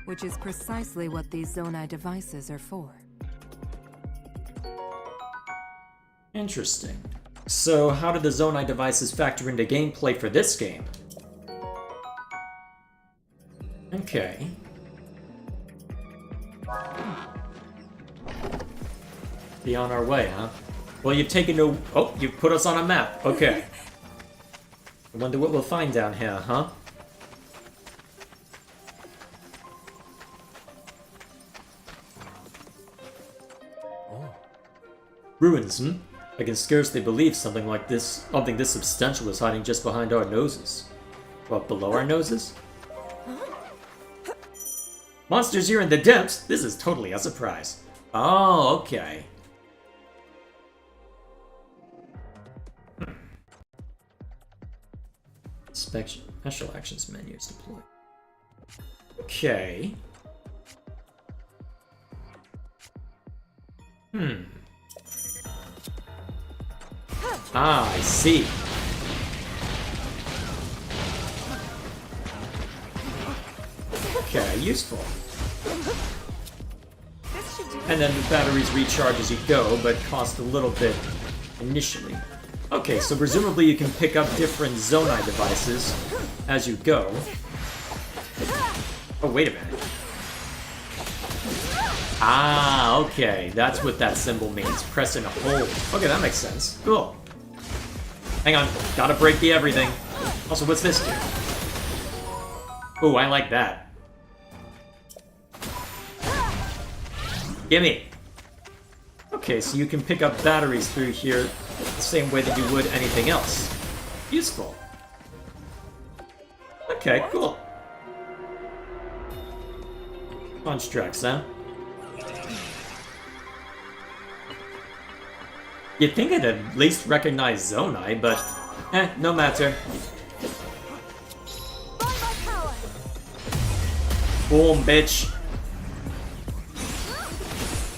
which is precisely what these Zonai devices are for. Interesting. So, how do the Zonai devices factor into gameplay for this game? Okay. Be on our way, huh? Well, you've taken no... Oh, you've put us on a map. Okay. I wonder what we'll find down here, huh? Ruins, hmm? I can scarcely believe something this substantial is hiding just behind our noses. Well, below our noses? Monsters here in the depths? This is totally a surprise. Oh, okay. Special actions menu is deployed. Okay. Ah, I see. Okay, useful. And then the batteries recharge as you go, but cost a little bit initially. Okay, so presumably you can pick up different Zonai devices as you go. Oh, wait a minute. Ah, okay, that's what that symbol means. Press and hold. Okay, that makes sense. Cool. Hang on, gotta break the everything. Also, what's this do? Ooh, I like that. Gimme! Okay, so you can pick up batteries through here the same way that you would anything else. Useful. Okay, cool. Constructs, huh? You'd think I'd at least recognize Zonai, but no matter. Boom, bitch.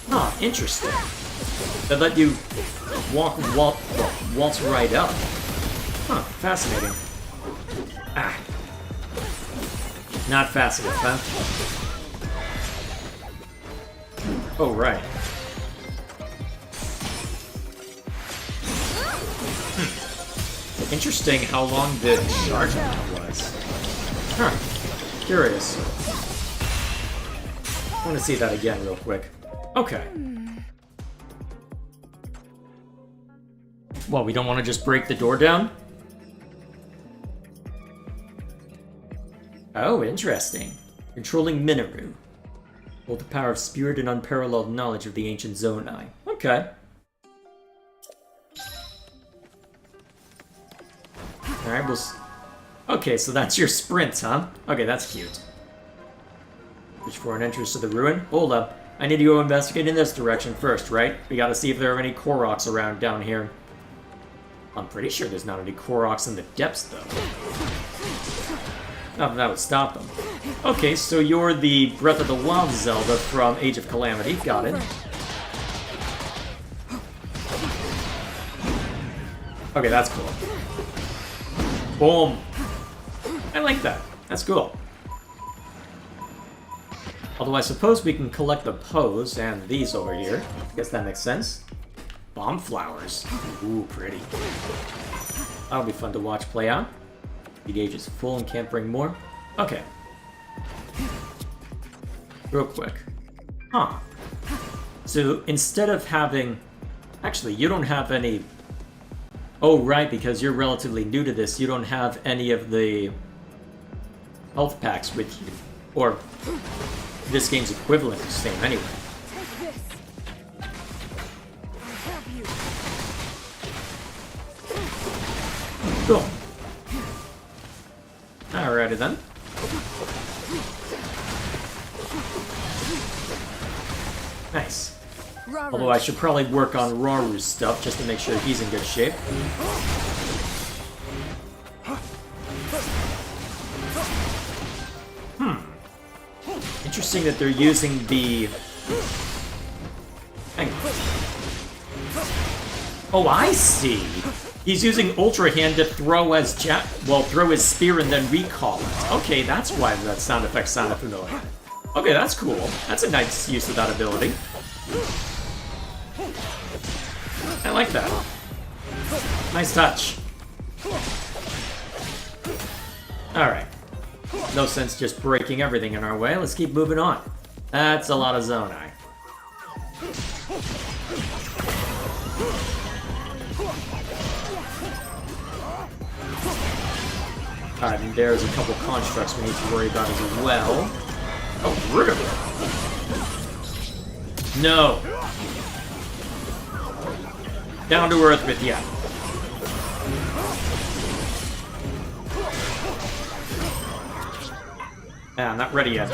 Huh, interesting. They let you waltz right up. Huh, fascinating. Ah. Not fast enough, huh? Oh, right. Interesting how long the charge on that was. Huh. Curious. I want to see that again real quick. Okay. Well, we don't want to just break the door down? Oh, interesting. Controlling Minoru. Hold the power of spirit and unparalleled knowledge of the ancient Zonai. Okay. Alright, okay, so that's your sprint, huh? Okay, that's cute. Reach for an entrance to the ruin? Hold up. I need to go investigate in this direction first, right? We gotta see if there are any Koroks around down here. I'm pretty sure there's not any Koroks in the depths, though. Not that that would stop them. Okay, so you're the Breath of the Wild Zelda from Age of Calamity. Got it. Okay, that's cool. Boom. I like that. That's cool. Although I suppose we can collect the pose and these over here. Guess that makes sense. Bomb flowers. Ooh, pretty. That'll be fun to watch play out. The gauge is full and can't bring more. Okay. Real quick. Huh. So instead of having... Actually, you don't have any... Oh, right, because you're relatively new to this, you don't have any of the health packs with you. Or this game's equivalent is the same anyway. Cool. Alrighty then. Although I should probably work on Raru's stuff just to make sure he's in good shape. Interesting that they're using the... Hang on. Oh, I see! He's using Ultra Hand to throw as throw his spear and then recall it. Okay, that's why that sound effect sounded familiar. Okay, that's cool. That's a nice use of that ability. I like that. Nice touch. Alright. No sense just breaking everything in our way. Let's keep moving on. That's a lot of Zonai. Alright, and there's a couple constructs we need to worry about as well. Oh, rude! No! Down to earth with ya. I'm not ready yet.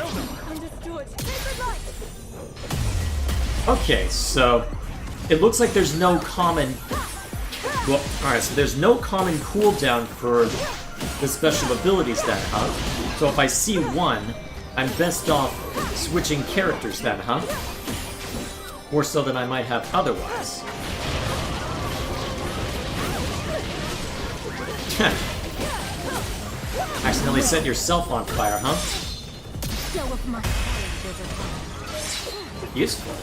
Okay, so it looks like there's no common... Well, alright, so there's no common cooldown for the special abilities then, huh? So if I see one, I'm best off switching characters then, huh? More so than I might have otherwise. Accidentally set yourself on fire, huh? Useful.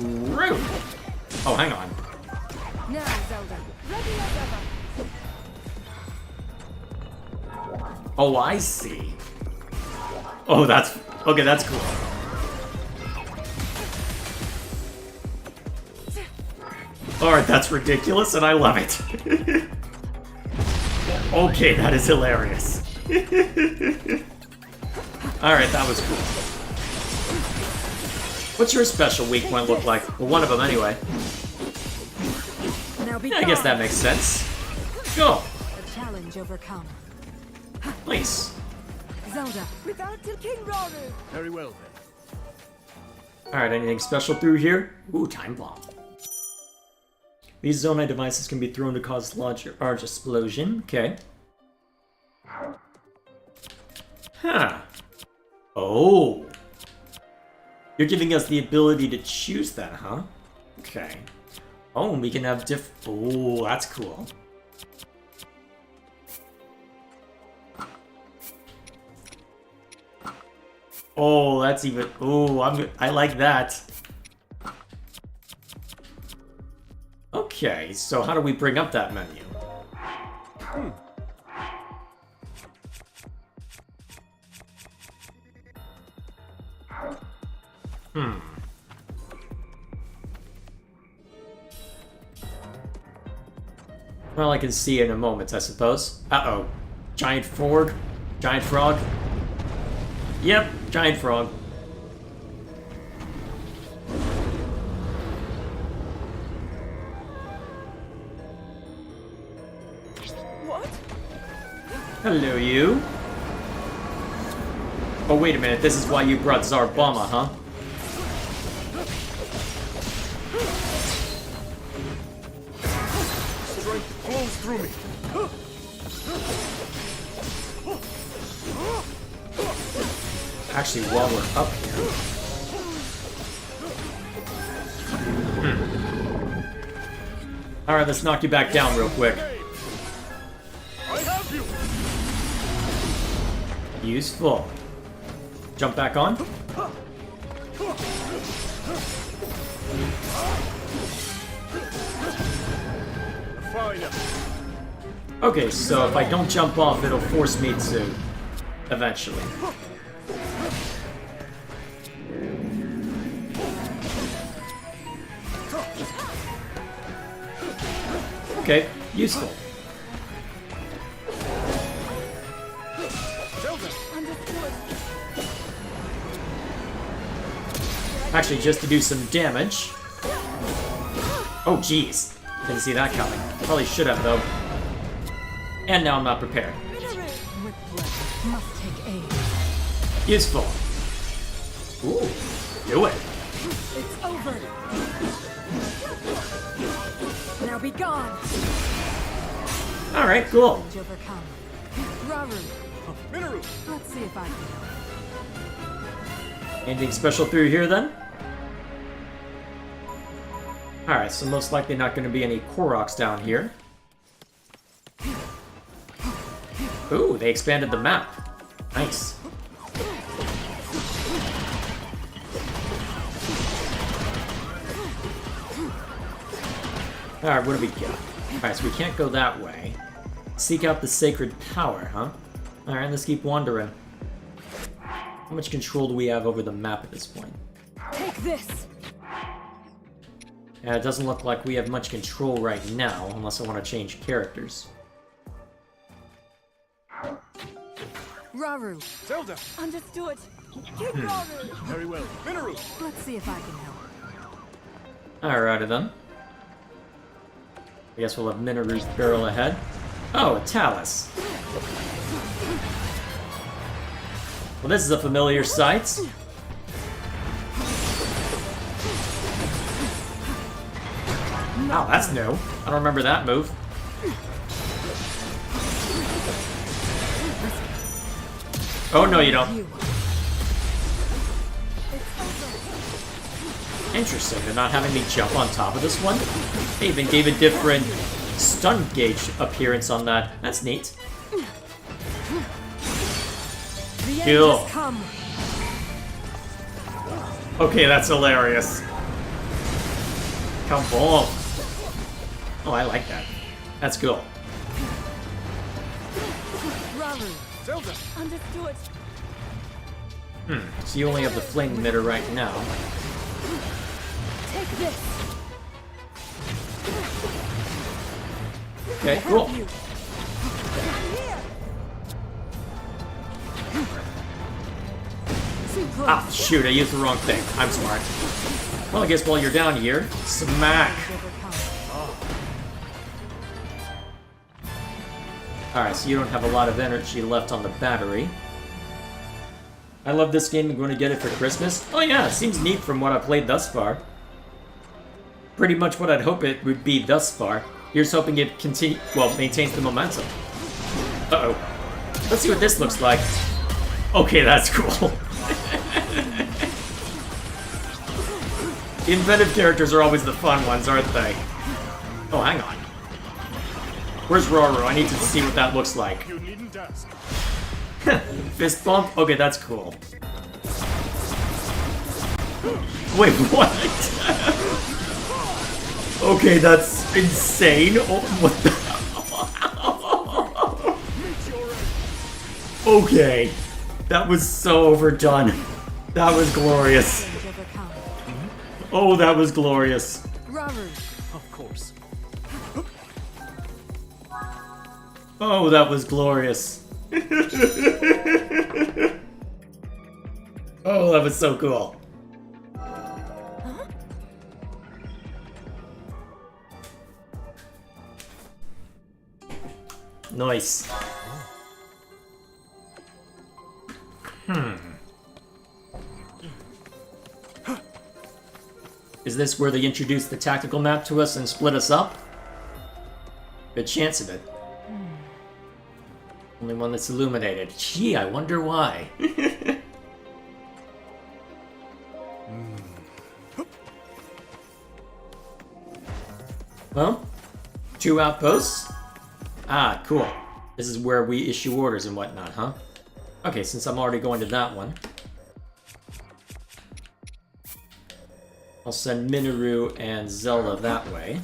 Rude! Oh, hang on. Now, Zelda. Ready as ever. Oh, I see. Oh, that's... Okay, that's cool. Alright, that's ridiculous, and I love it. Okay, that is hilarious. Alright, that was cool. What's your special weak point look like? Well, one of them, anyway. Yeah, I guess that makes sense. Go! A challenge overcome. Nice. Zelda. Without the King Raru. Very well, then. Alright, anything special through here? Ooh, time bomb. These Zonai devices can be thrown to cause large explosion. Okay. Huh. Oh. You're giving us the ability to choose that, huh? Okay. Oh, and we can have oh, that's cool. Oh, that's even... Oh, I like that. Okay, so how do we bring up that menu? Well, I can see in a moment, I suppose. Uh-oh. Giant frog? Giant frog? Yep, giant frog. What? Hello, you. Oh, wait a minute. This is why you brought Zarbama, huh? Strength flows through me. Actually, while we're up here... Alright, let's knock you back down real quick. I have you. Useful. Jump back on. Fine. Okay, so if I don't jump off, it'll force me to... eventually. Okay, useful. Actually, just to do some damage. Oh, jeez. Didn't see that coming. Probably should have, though. And now I'm not prepared. Must take aim. Useful. Ooh, do it. It's over. Now be gone. Alright, cool. Challenge overcome. Raru, Minoru! let's see if I can help. Anything special through here then? Alright, so most likely not going to be any Koroks down here. Ooh, they expanded the map. Nice. Alright, what do we got? Alright, so we can't go that way. Seek out the sacred power, huh? Alright, let's keep wandering. How much control do we have over the map at this point? Take this. Yeah, it doesn't look like we have much control right now, unless I want to change characters. Raru, Zelda! Understood. King Raru! Very well. Minoru! let's see if I can help. Alrighty then. I guess we'll have Minoru's barrel ahead. Oh, a Talus. Well, this is a familiar sight. Oh, that's new. I don't remember that move. Oh, no, you don't. Interesting, they're not having me jump on top of this one. They even gave a different stun gauge appearance on that. That's neat. Kill. Okay, that's hilarious. Come on. Oh, I like that. That's cool. Raru, Zelda! Understood. So you only have the flame emitter right now. take this. Okay, cool. Ah, shoot, I used the wrong thing. I'm smart. Well, I guess while you're down here, smack. Alright, so you don't have a lot of energy left on the battery. I love this game. I'm going to get it for Christmas. Oh yeah, it seems neat from what I've played thus far. Pretty much what I'd hope it would be thus far. Here's hoping it maintains the momentum. Uh-oh. Let's see what this looks like. Okay, that's cool. The inventive characters are always the fun ones, aren't they? Oh, hang on. Where's Raru? I need to see what that looks like. You needn't ask. Fist bump? Okay, that's cool. Wait, what? Okay, that's insane. Oh, what the? Okay. That was so overdone. That was glorious. Oh, that was glorious. Raru, Of course. Oh, that was glorious. Oh, that was so cool. Nice. Is this where they introduced the tactical map to us and split us up? Good chance of it. Only one that's illuminated. Gee, I wonder why. Well, 2 outposts. Ah, cool. This is where we issue orders and whatnot, huh? Okay, since I'm already going to that one, I'll send Minoru and Zelda that way.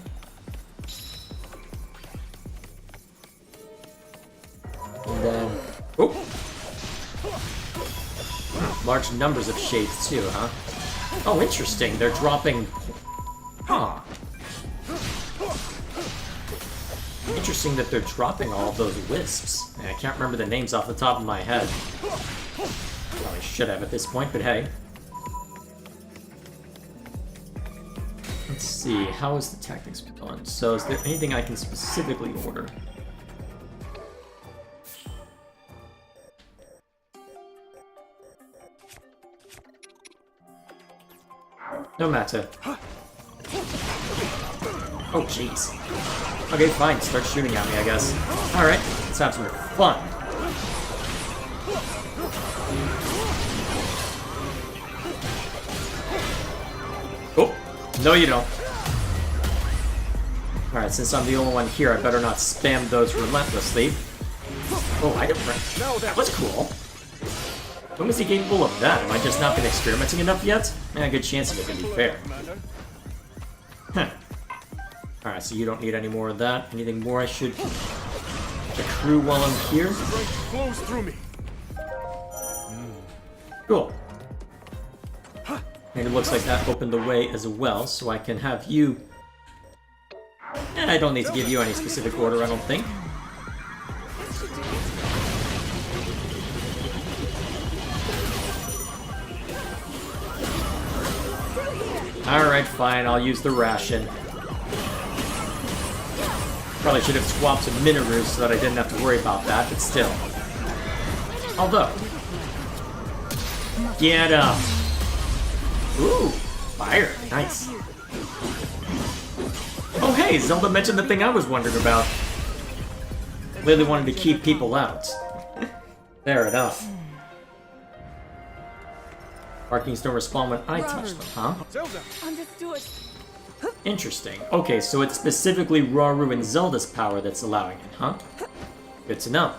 And then... Oh! Large numbers of shades too, huh? Oh, interesting. They're dropping... Huh. Interesting that they're dropping all of those wisps. I can't remember the names off the top of my head. Probably should have at this point, but hey. Let's see, how is the tactics done? So is there anything I can specifically order? No matter. Oh, jeez. Okay, fine. Start shooting at me, I guess. Alright, let's have some fun. Oh, no you don't. Alright, since I'm the only one here, I better not spam those relentlessly. Oh, I didn't... That was cool. When was he capable of that? Am I just not been experimenting enough yet? Yeah, good chance of it, to be fair. Huh. Alright, so you don't need any more of that. Anything more I should accrue while I'm here? Flows through me. Cool. And it looks like that opened the way as well, so I can have you... And I don't need to give you any specific order, I don't think. Alright, fine, I'll use the ration. Probably should have swapped some Minoru so that I didn't have to worry about that, but still. Although... Get up! Ooh, fire, nice. Oh hey, Zelda mentioned the thing I was wondering about. Really wanted to keep people out. Fair enough. Markings don't respond when I touch them, huh? Understood. Interesting. Okay, so it's specifically Rauru and Zelda's power that's allowing it, huh? Good to know.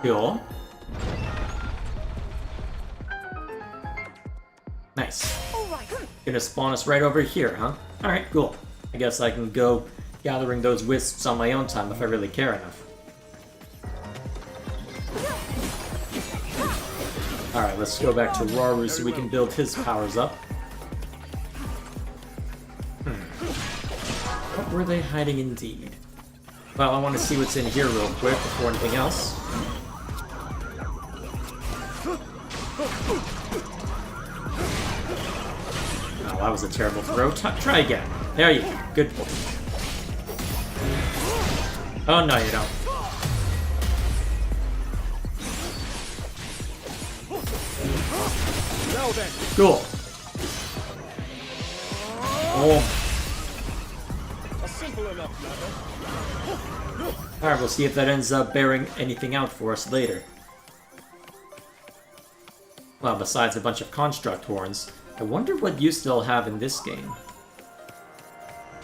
Cool. Nice. Gonna spawn us right over here, huh? Alright, cool. I guess I can go gathering those wisps on my own time if I really care enough. Alright, let's go back to Rauru so we can build his powers up. What were they hiding indeed? Well, I want to see what's in here real quick before anything else. Oh, that was a terrible throw. Try again. There you go. Good boy. Oh, no, you don't. Cool. Oh. Alright, we'll see if that ends up bearing anything out for us later. Well, besides a bunch of construct horns, I wonder what you still have in this game.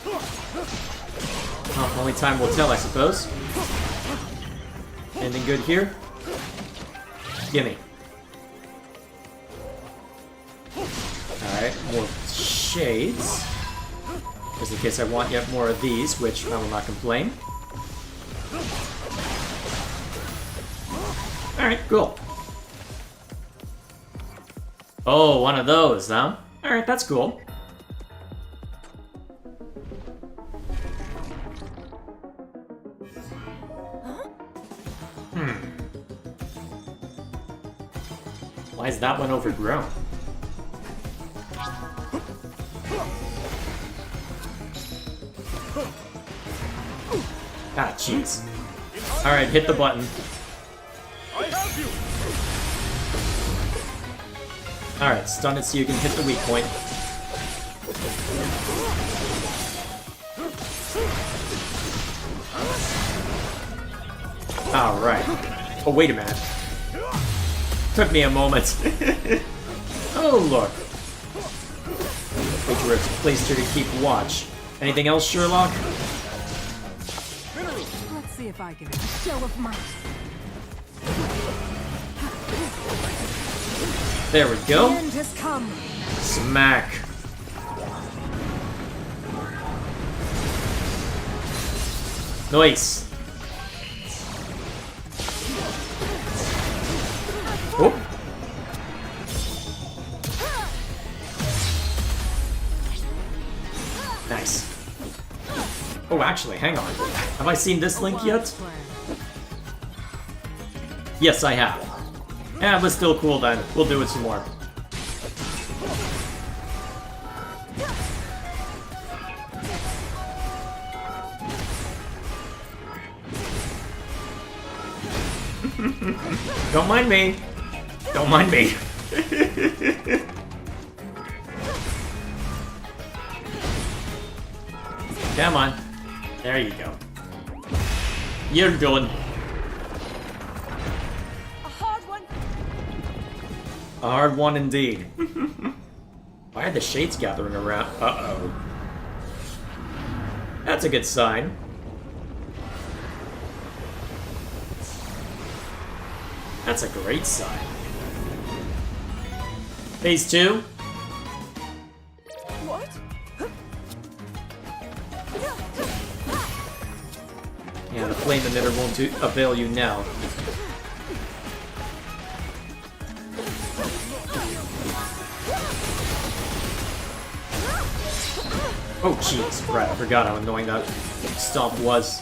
Well, only time will tell, I suppose. Anything good here? Gimme. Alright, more shades. Just in case I want yet more of these, which I will not complain. Alright, cool. Oh, one of those, huh? Alright, that's cool. Why is that one overgrown? Ah, jeez. Alright, hit the button. Alright, stun it so you can hit the weak point. Alright. Oh, wait a minute. Took me a moment. Oh, look. Wait, where it's placed here to keep watch. Anything else, Sherlock? Let's see if I can get a show of might. There we go. The end has come. Smack. Nice. Oh. Nice. Oh, actually, hang on. Have I seen this link yet? Yes, I have. Yeah, but still cool then. We'll do it some more. Don't mind me. Don't mind me. Come on. There you go. You're done. A hard one. A hard one indeed. Why are the shades gathering around? Uh-oh. That's a good sign. That's a great sign. Phase 2? What? Yeah, the flame emitter won't avail you now. Oh jeez, right, I forgot how annoying that stomp was.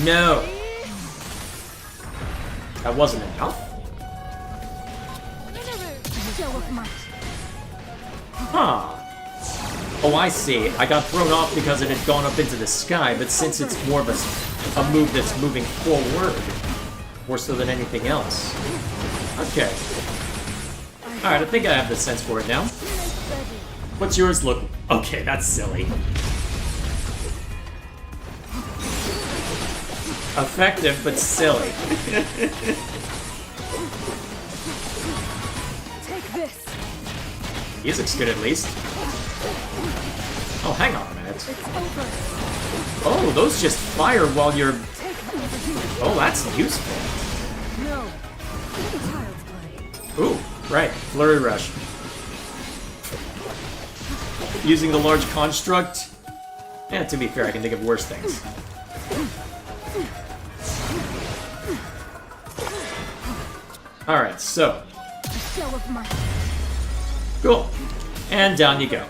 No! That wasn't enough? Huh. Oh, I see. I got thrown off because it had gone up into the sky, but since it's more of a move that's moving forward, more so than anything else. Okay. Alright, I think I have the sense for it now. What's yours look? Okay, that's silly. Effective, but silly. Take this. Music's good at least. Oh, hang on a minute. Oh, those just fire while you're... Oh, that's useful. No. Child's play. Ooh, right. Flurry Rush. Using the large construct? Yeah, to be fair, I can think of worse things. Alright, so. Show of might. Cool. And down you go.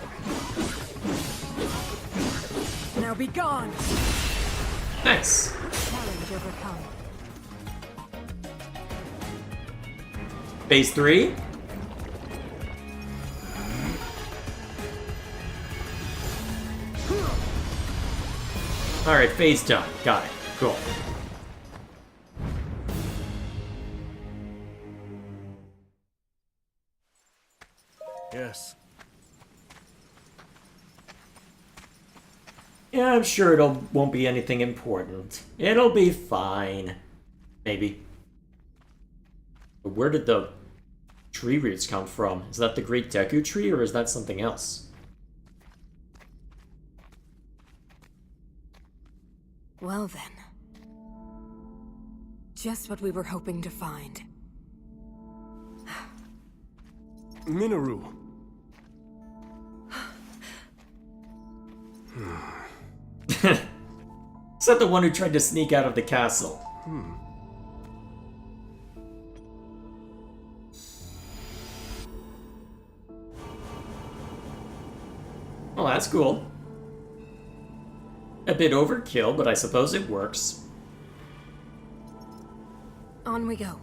Now be gone. Nice. Challenge overcome. Phase 3? Alright, phase done. Got it. Cool. Yes. Yeah, I'm sure won't be anything important. It'll be fine. Maybe. But where did the tree roots come from? Is that the Great Deku Tree, or is that something else? Well then. Just what we were hoping to find. Minoru. Is that the one who tried to sneak out of the castle? Well, that's cool. A bit overkill, but I suppose it works. On we go.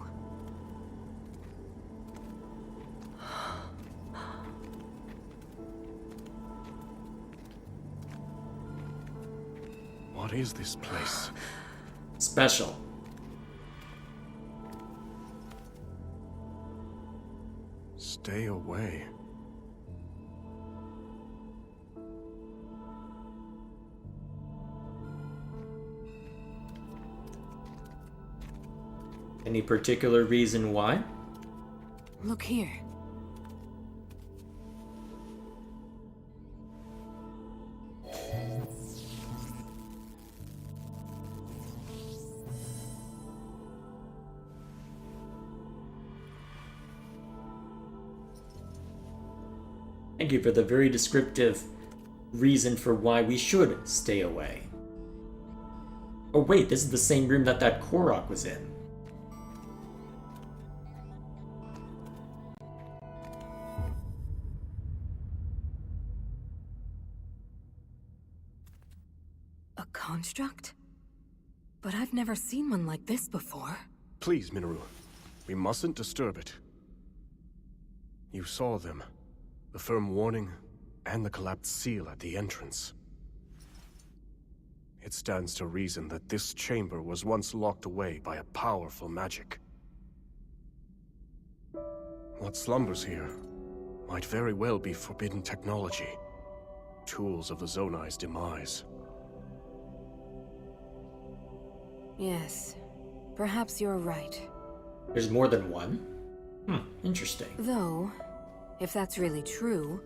What is this place? Special. Stay away. Any particular reason why? Look here. Thank you for the very descriptive reason for why we should stay away. Oh wait, this is the same room that Korok was in. A construct? But I've never seen one like this before. Please, Minoru. We mustn't disturb it. You saw them. The firm warning, and the collapsed seal at the entrance. it stands to reason that this chamber was once locked away by a powerful magic. What slumbers here might very well be forbidden technology, tools of the Zonai's demise. Yes, perhaps you're right. There's more than one? Interesting. Though, if that's really true,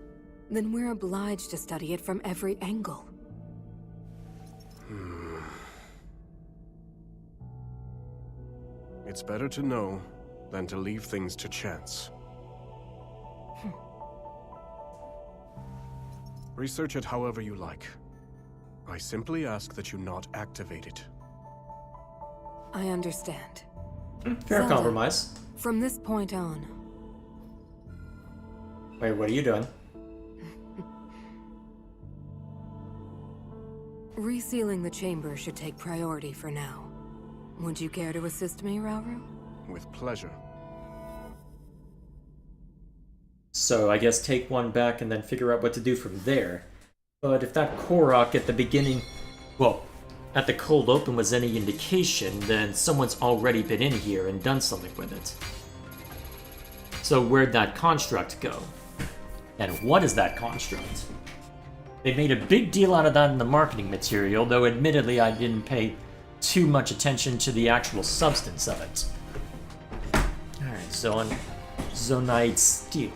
then we're obliged to study it from every angle. It's better to know than to leave things to chance. Research it however you like. I simply ask that you not activate it. I understand. Fair Zelda, compromise. From this point on, Wait, what are you doing? resealing the chamber should take priority for now. Would you care to assist me, Rauru? With pleasure. So I guess take one back and then figure out what to do from there. But if that Korok at the beginning, well, at the cold open was any indication, then someone's already been in here and done something with it. So where'd that construct go? And what is that construct? They made a big deal out of that in the marketing material, though admittedly I didn't pay too much attention to the actual substance of it. Alright, so on Zonite Steel.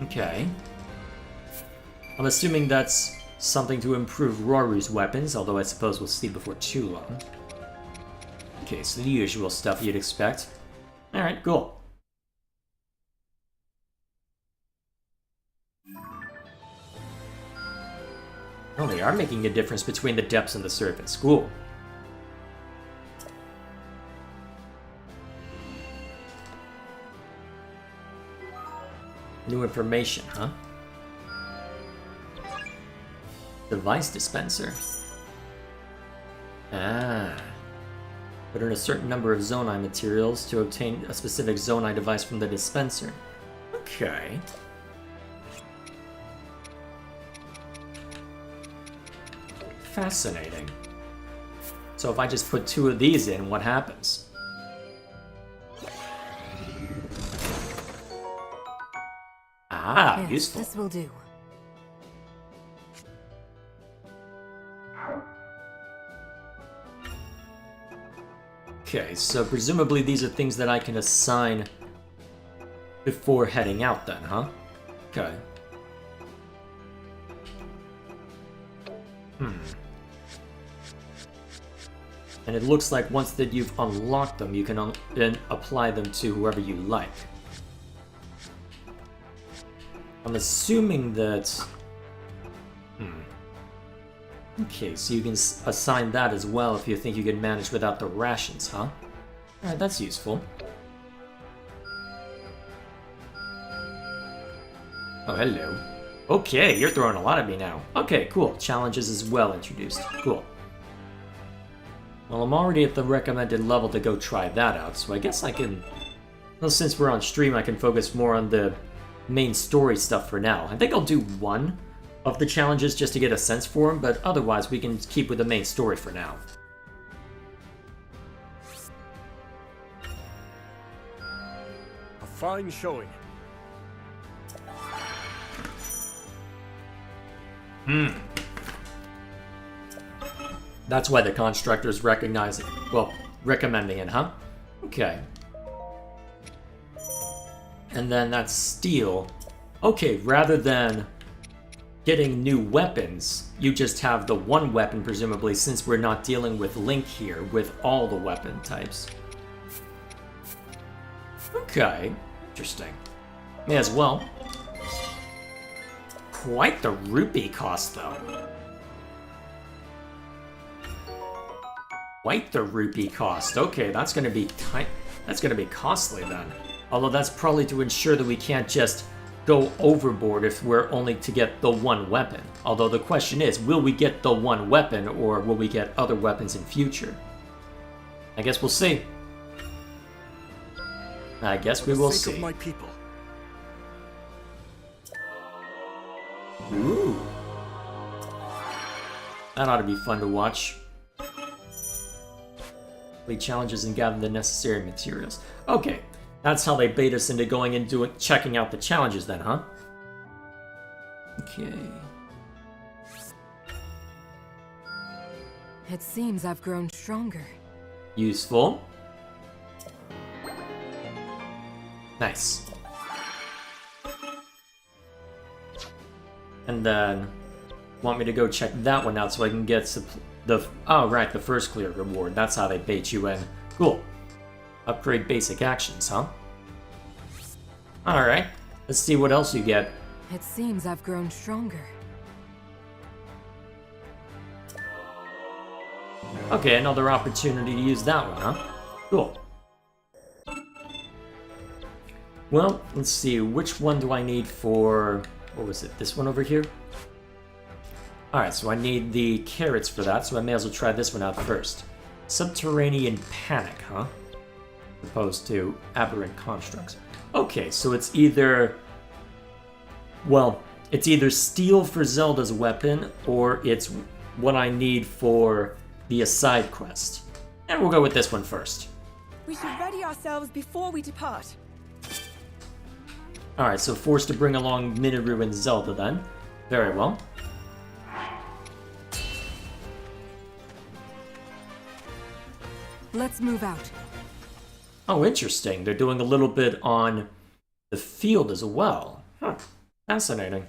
Okay. I'm assuming that's something to improve Roru's weapons, although I suppose we'll see before too long. Okay, so the usual stuff you'd expect. Alright, cool. Oh, they are making a difference between the depths and the surface. Cool. New information, huh? Device dispenser. Ah. Put in a certain number of Zonai materials to obtain a specific Zonai device from the dispenser. Okay. Fascinating. So if I just put 2 of these in, what happens? Ah, Yes, useful. this will do. Okay, so presumably these are things that I can assign before heading out then, huh? Okay. And it looks like once that you've unlocked them, you can then apply them to whoever you like. I'm assuming that... Okay, so you can assign that as well if you think you can manage without the rations, huh? Alright, that's useful. Oh, hello. Okay, you're throwing a lot at me now. Okay, cool. Challenges as well introduced. Cool. Well, I'm already at the recommended level to go try that out, so I guess I can... Well, since we're on stream, I can focus more on the main story stuff for now. I think I'll do one of the challenges just to get a sense for them, but otherwise we can keep with the main story for now. A fine showing. That's why the constructor's recognizing, well, recommending it, huh? Okay. And then that's steel. Okay, rather than getting new weapons, you just have the one weapon, presumably, since we're not dealing with Link here, with all the weapon types. Okay, interesting. May as well. Quite the rupee cost, though. Quite the rupee cost. Okay, that's gonna be costly then. Although that's probably to ensure that we can't just go overboard if we're only to get the one weapon. Although the question is, will we get the one weapon or will we get other weapons in future? I guess we'll see. I guess we will see. For the sake of my people. Ooh. That ought to be fun to watch. Complete challenges and gather the necessary materials. Okay, that's how they bait us into going and checking out the challenges then, huh? Okay. It seems I've grown stronger. Useful. Nice. And then, want me to go check that one out so I can get the first clear reward. That's how they bait you in. Cool. Upgrade basic actions, huh? Alright, let's see what else you get. It seems I've grown stronger. Okay, another opportunity to use that one, huh? Cool. Well, let's see, which one do I need for... What was it, this one over here? Alright, so I need the carrots for that, so I may as well try this one out first. Subterranean Panic, huh? As opposed to Aberrant Constructs. Okay, so it's either... Well, it's either steel for Zelda's weapon, or it's what I need for the side quest. And we'll go with this one first. We should ready ourselves before we depart. Alright, so forced to bring along Minoru and Zelda then. Very well. Let's move out. Oh, interesting. They're doing a little bit on the field as well. Huh. Fascinating.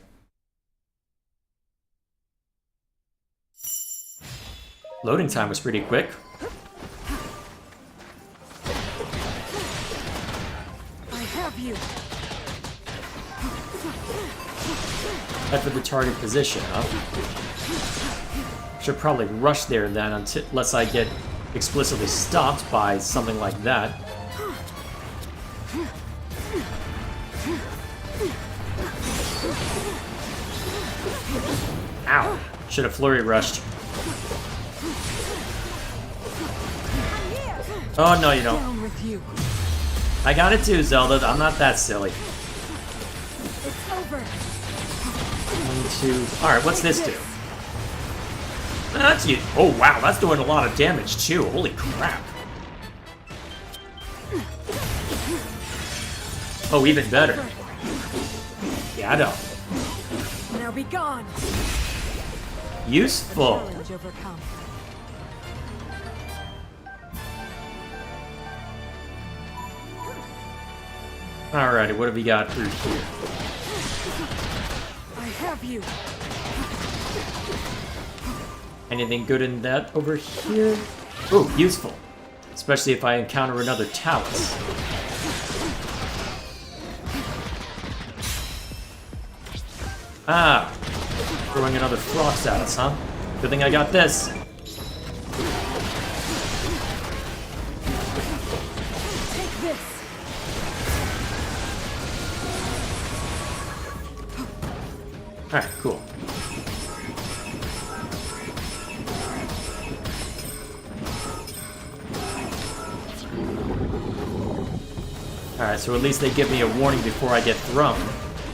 Loading time was pretty quick. I have you. Head for the target position, huh? Should probably rush there then unless I get explicitly stopped by something like that. Ow! Should have flurry rushed. Oh, no, you don't. Down with you. I got it too, Zelda. I'm not that silly. It's over. 1, 2... Alright, what's this do? That's you. Oh, wow, that's doing a lot of damage, too. Holy crap. Oh, even better. Yeah, I know. Now be gone. Useful. Challenge overcome. Alrighty, what have we got through here? I have you. Anything good in that over here? Oh, useful. Especially if I encounter another Talus. Ah! Throwing another Frost at us, huh? Good thing I got this. Take this. Alright, cool. Alright, so at least they give me a warning before I get thrown.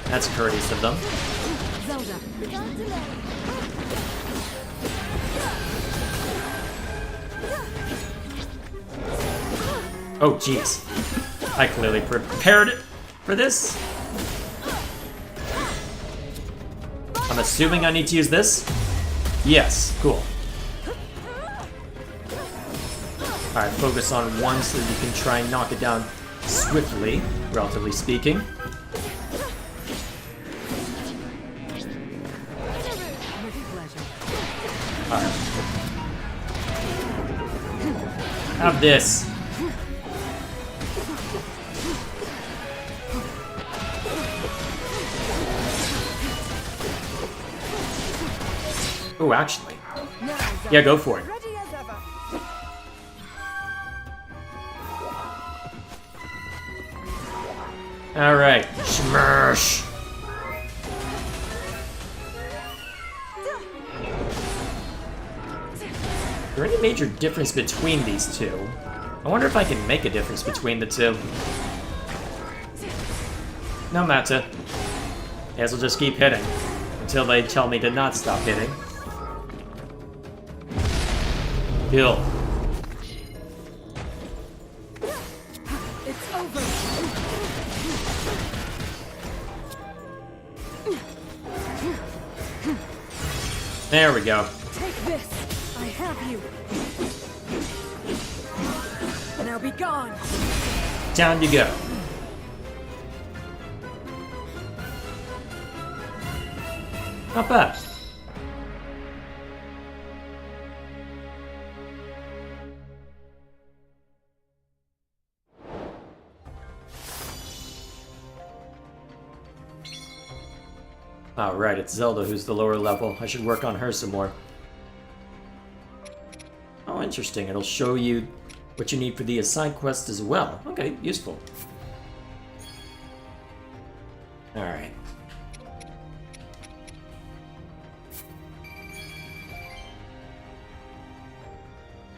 That's courteous of them. Zelda. Oh, jeez. I clearly prepared for this. I'm assuming I need to use this? Yes, cool. Alright, focus on one so that you can try and knock it down swiftly, relatively speaking. Alright. Have this. Oh, actually. Yeah, go for it. Ready as ever. Alright. Smash! Is there any major difference between these two? I wonder if I can make a difference between the two. No matter. Guess I'll just keep hitting until they tell me to not stop hitting. Kill. It's over. There we go. Take this. I have you. Now be gone. Down you go. Not bad. Oh, right, it's Zelda who's the lower level. I should work on her some more. Oh, interesting. It'll show you what you need for the side quest as well. Okay, useful. Alright.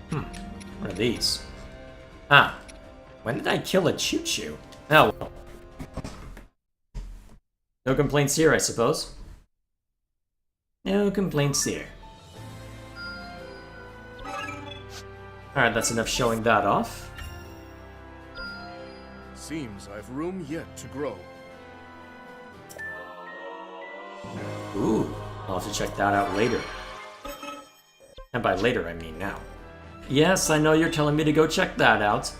What are these? Ah. When did I kill a choo-choo? Oh, well. No complaints here, I suppose. No complaints here. Alright, that's enough showing that off. Seems I've room yet to grow. Ooh, I'll have to check that out later. And by later, I mean now. Yes, I know you're telling me to go check that out.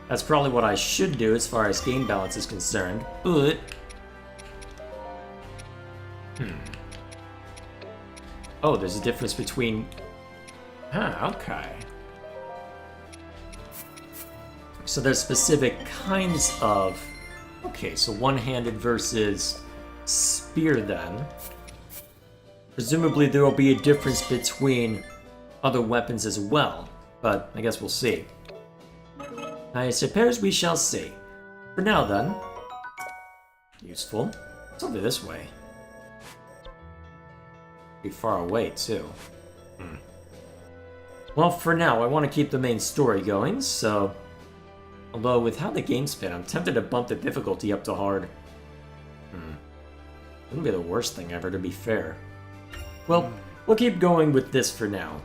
That's probably what I should do as far as game balance is concerned, but... Oh, there's a difference between... okay. So there's specific kinds of... Okay, so one-handed versus spear then. Presumably there will be a difference between other weapons as well, but I guess we'll see. I suppose we shall see. For now then... Useful. It's over this way. Be far away, too. Well, for now, I want to keep the main story going, so... Although, with how the game's been, I'm tempted to bump the difficulty up to hard. Wouldn't be the worst thing ever, to be fair. Well, we'll keep going with this for now.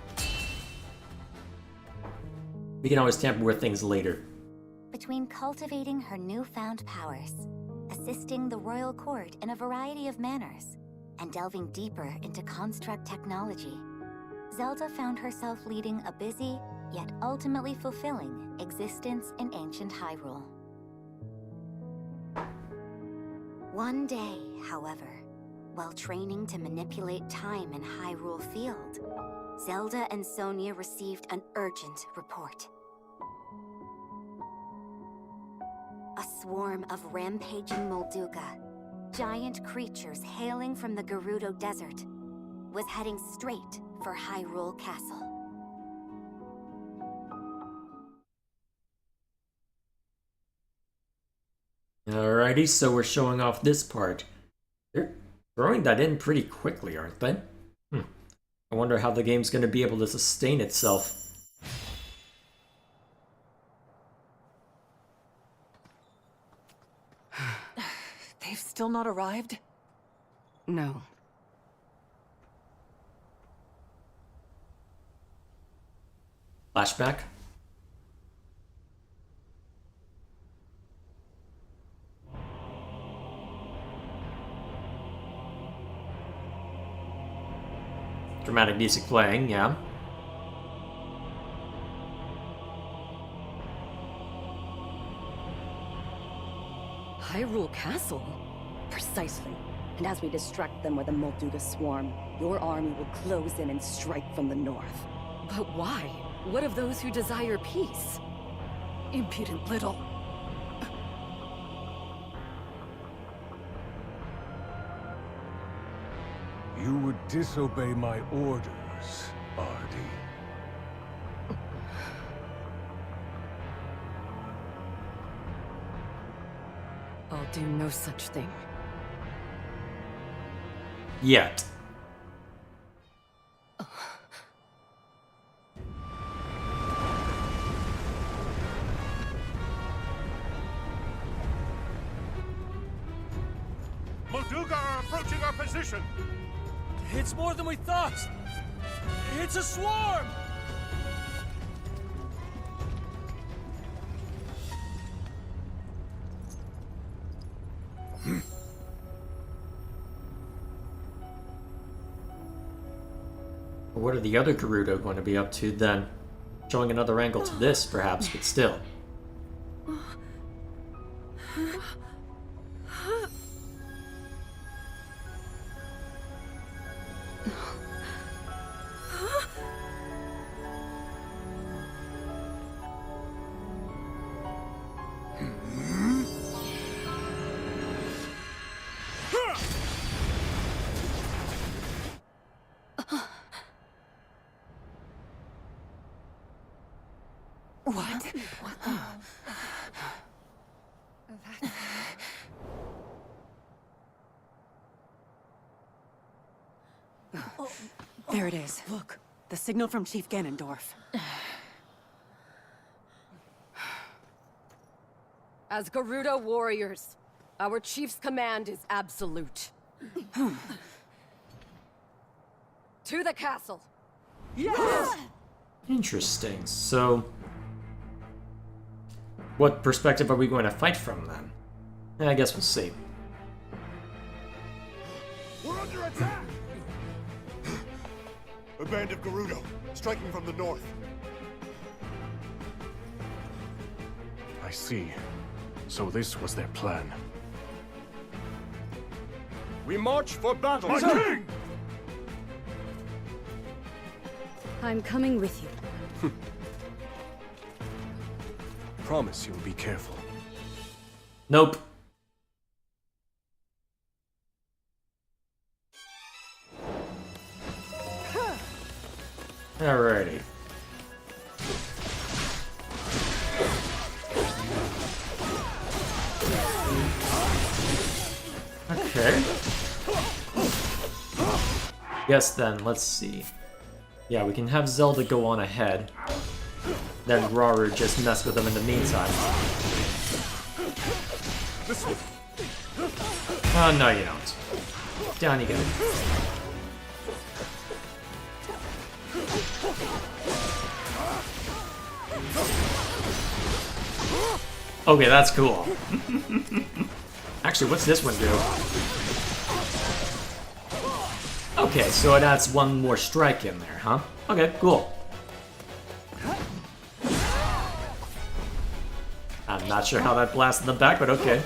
We can always tamper with things later. Between cultivating her newfound powers, assisting the royal court in a variety of manners, and delving deeper into construct technology, Zelda found herself leading a busy, yet ultimately fulfilling, existence in ancient Hyrule. One day, however, while training to manipulate time in Hyrule Field, Zelda and Sonia received an urgent report. A swarm of rampaging Molduga, giant creatures hailing from the Gerudo Desert, was heading straight for Hyrule Castle. Alrighty, so we're showing off this part. They're throwing that in pretty quickly, aren't they? I wonder how the game's going to be able to sustain itself. They've still not arrived? No. Flashback? Dramatic music playing, yeah. Hyrule Castle? Precisely. And as we distract them with a Molduga swarm, your army will close in and strike from the north. But why? What of those who desire peace? Impudent little. You would disobey my orders, Ardy. I'll do no such thing. Yet. Molduga are approaching our position! It's more than we thought! It's a swarm! What are the other Gerudo going to be up to then? Showing another angle to this, perhaps, but still. What? There it is. Look, the signal from Chief Ganondorf. As Gerudo warriors, our chief's command is absolute. To the castle! Yes! Interesting. So, what perspective are we going to fight from then? I guess we'll see. We're under attack! A band of Gerudo, striking from the north. I see. So this was their plan. We march for battle! My king! I'm coming with you. Promise you'll be careful. Nope. Alrighty. Okay. Yes, then, let's see. Yeah, we can have Zelda go on ahead. Then Rauru just mess with them in the meantime. Oh, no you don't. Down you go. Okay, that's cool. Actually, what's this one do? Okay, so it adds one more strike in there, huh? Okay, cool. I'm not sure how that blasted them back, but okay.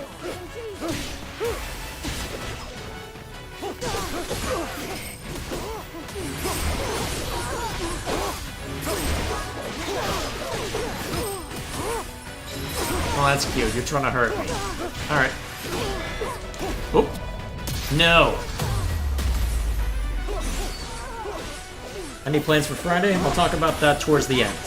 Oh, that's cute. You're trying to hurt me. Alright. Oop. No. Any plans for Friday? I'll talk about that towards the end.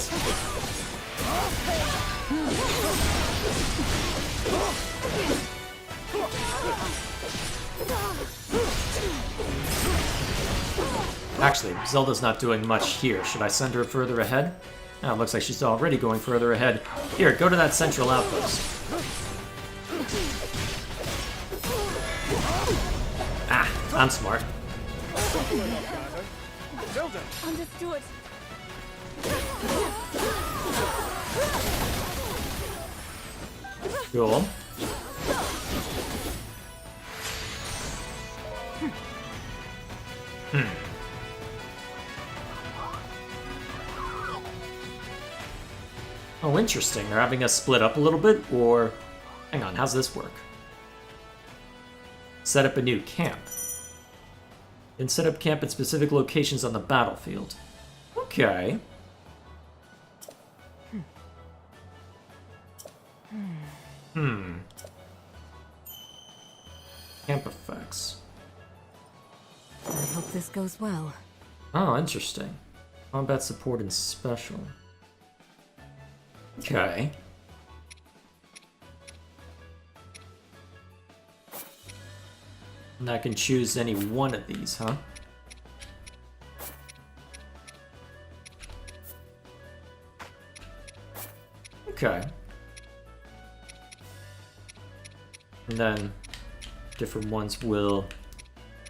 Actually, Zelda's not doing much here. Should I send her further ahead? Oh, it looks like she's already going further ahead. Here, go to that central outpost. Ah, I'm smart. Understood. Cool. Oh, interesting. They're having us split up a little bit, or... Hang on, how's this work? Set up a new camp. And set up camp at specific locations on the battlefield. Okay. Camp effects. I hope this goes well. Oh, interesting. Combat support and special. Okay. And I can choose any one of these, huh? Okay. And then different ones will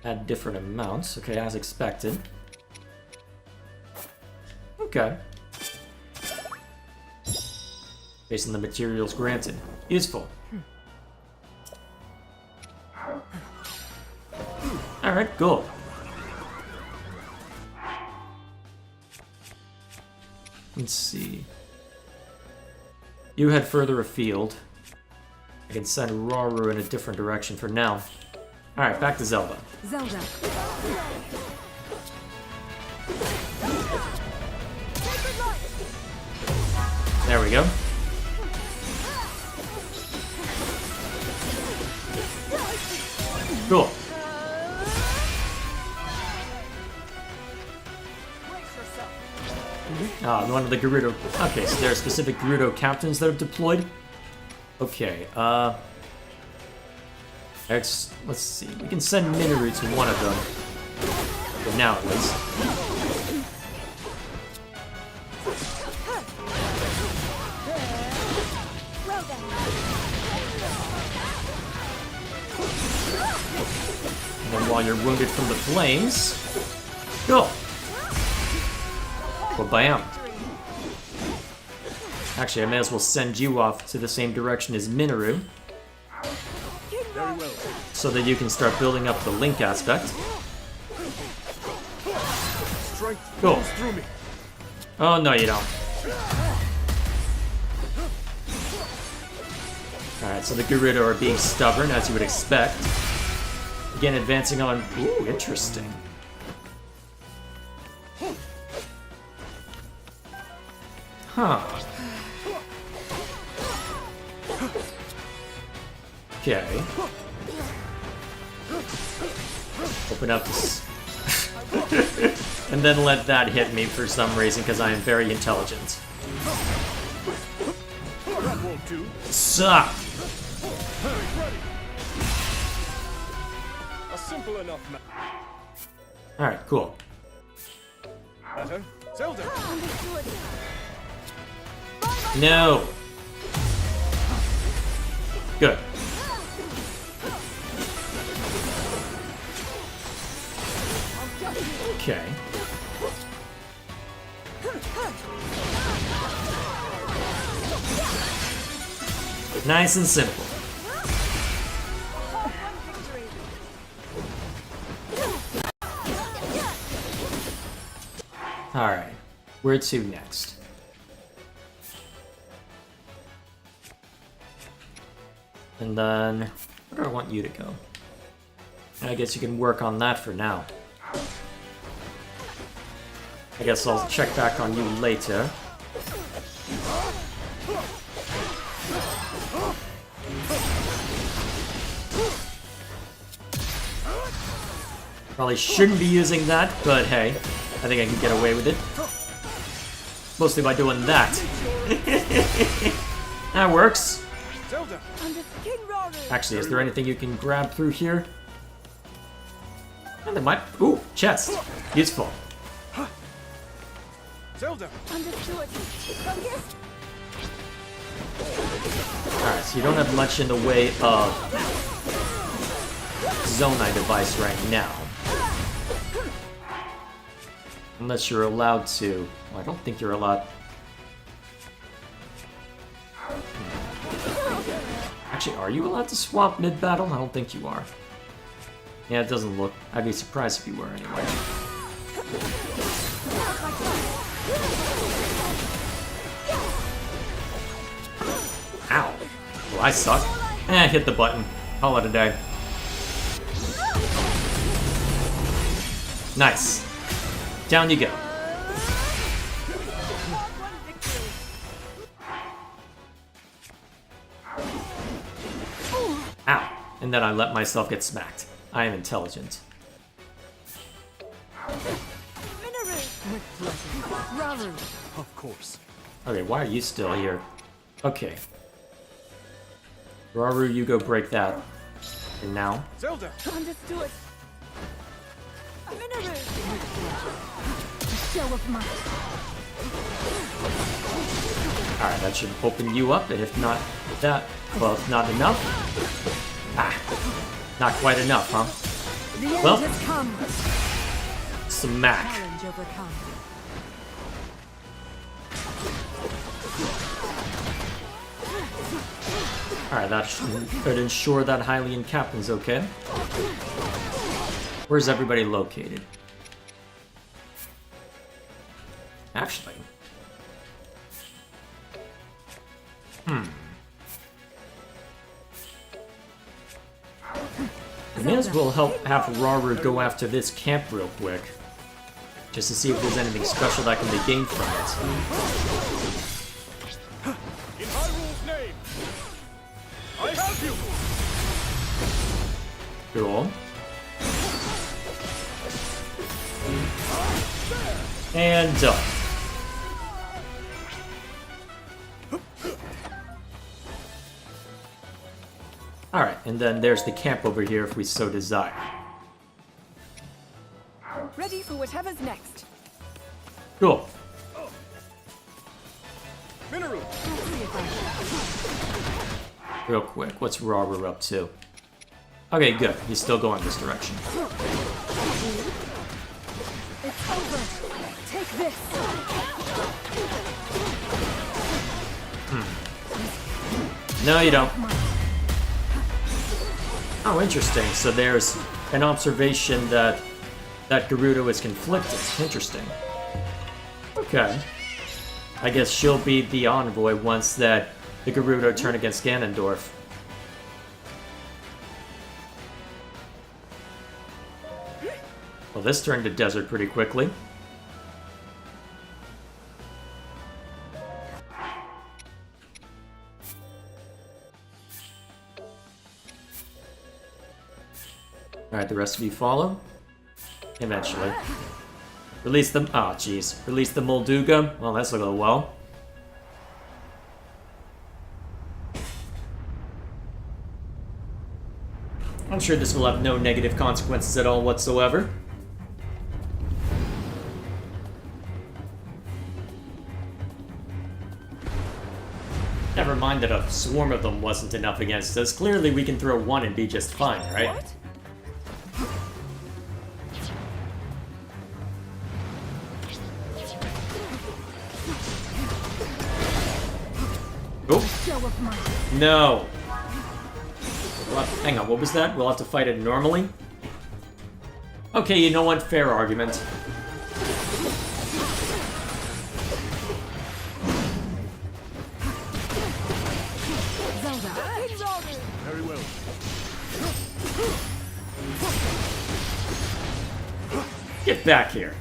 add different amounts. Okay, as expected. Okay. Based on the materials granted. Useful. Alright, cool. Let's see. You head further afield. I can send Rauru in a different direction for now. Alright, back to Zelda. Zelda. There we go. Cool. One of the Gerudo. Okay, so there are specific Gerudo captains that have deployed. Okay, let's see. We can send Minoru to one of them. For now, at least. And then while you're wounded from the flames, go. Well, bam. Actually, I may as well send you off to the same direction as Minoru. So that you can start building up the Link aspect. Cool. Oh, no, you don't. Alright, so the Gerudo are being stubborn, as you would expect. Again, advancing on... Ooh, interesting. Huh. Okay. Open up this. And then let that hit me for some reason, because I am very intelligent. Suck! Alright, cool. No! Good. Okay. Nice and simple. Alright. Where to next? And then, where do I want you to go? I guess you can work on that for now. I guess I'll check back on you later. Probably shouldn't be using that, but hey, I think I can get away with it. Mostly by doing that. That works. Actually, is there anything you can grab through here? Oh, there might... Ooh, chest. Useful. Zelda. Alright, so you don't have much in the way of Zonai device right now. Unless you're allowed to. Well, I don't think you're allowed. Actually, are you allowed to swap mid-battle? I don't think you are. Yeah, it doesn't look... I'd be surprised if you were anyway. Ow. Well, I suck. Hit the button. Call it a day. Nice. Down you go. Ow. And then I let myself get smacked. I am intelligent. Of course. Okay, why are you still here? Okay. Rauru, you go break that. And now. Zelda. Understood. Alright, that should open you up, and if not that, well, if not enough. Ah, not quite enough, huh? Well, smack. Alright, that should ensure that Hylian captain's okay. Where's everybody located? Actually, may as well have Rauru go after this camp real quick. Just to see if there's anything special that can be gained from it. In Hyrule's name, I have you! Cool. And done. Alright, and then there's the camp over here if we so desire. Ready for whatever's next. Cool. Mineru! Real quick, what's Rauru up to? Okay, good. He's still going this direction. It's over. Take this. No, you don't. Oh, interesting. So there's an observation that Gerudo is conflicted. Interesting. Okay. I guess she'll be the envoy once that the Gerudo turn against Ganondorf. Well, this turned to desert pretty quickly. Alright, the rest of you follow? Eventually. Release them. Oh, jeez. Release the Molduga? Well, that's looking well. I'm sure this will have no negative consequences at all whatsoever. Never mind that a swarm of them wasn't enough against us. Clearly we can throw one and be just fine, right? What? Oh. No. Hang on, what was that? We'll have to fight it normally? Okay, you know what? Fair argument. Zelda. Very well. Get back here.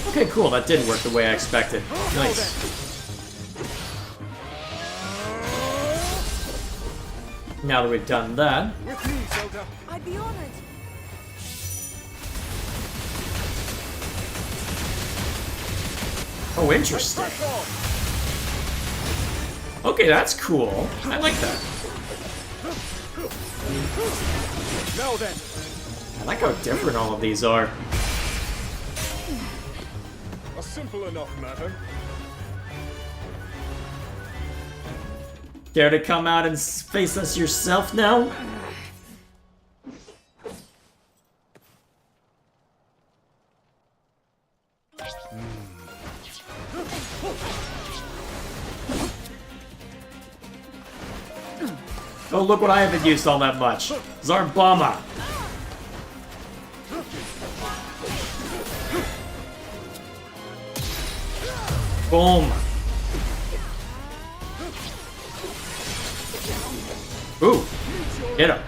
Okay, cool. That did work the way I expected. Nice. Now that we've done that... With me, Zelda. I'd be honored. Oh, interesting. Okay, that's cool. I like that. Now then. I like how different all of these are. A simple enough matter. Dare to come out and face us yourself now? Oh, look what I haven't used all that much. Zarbama. Boom. Ooh. Hit him.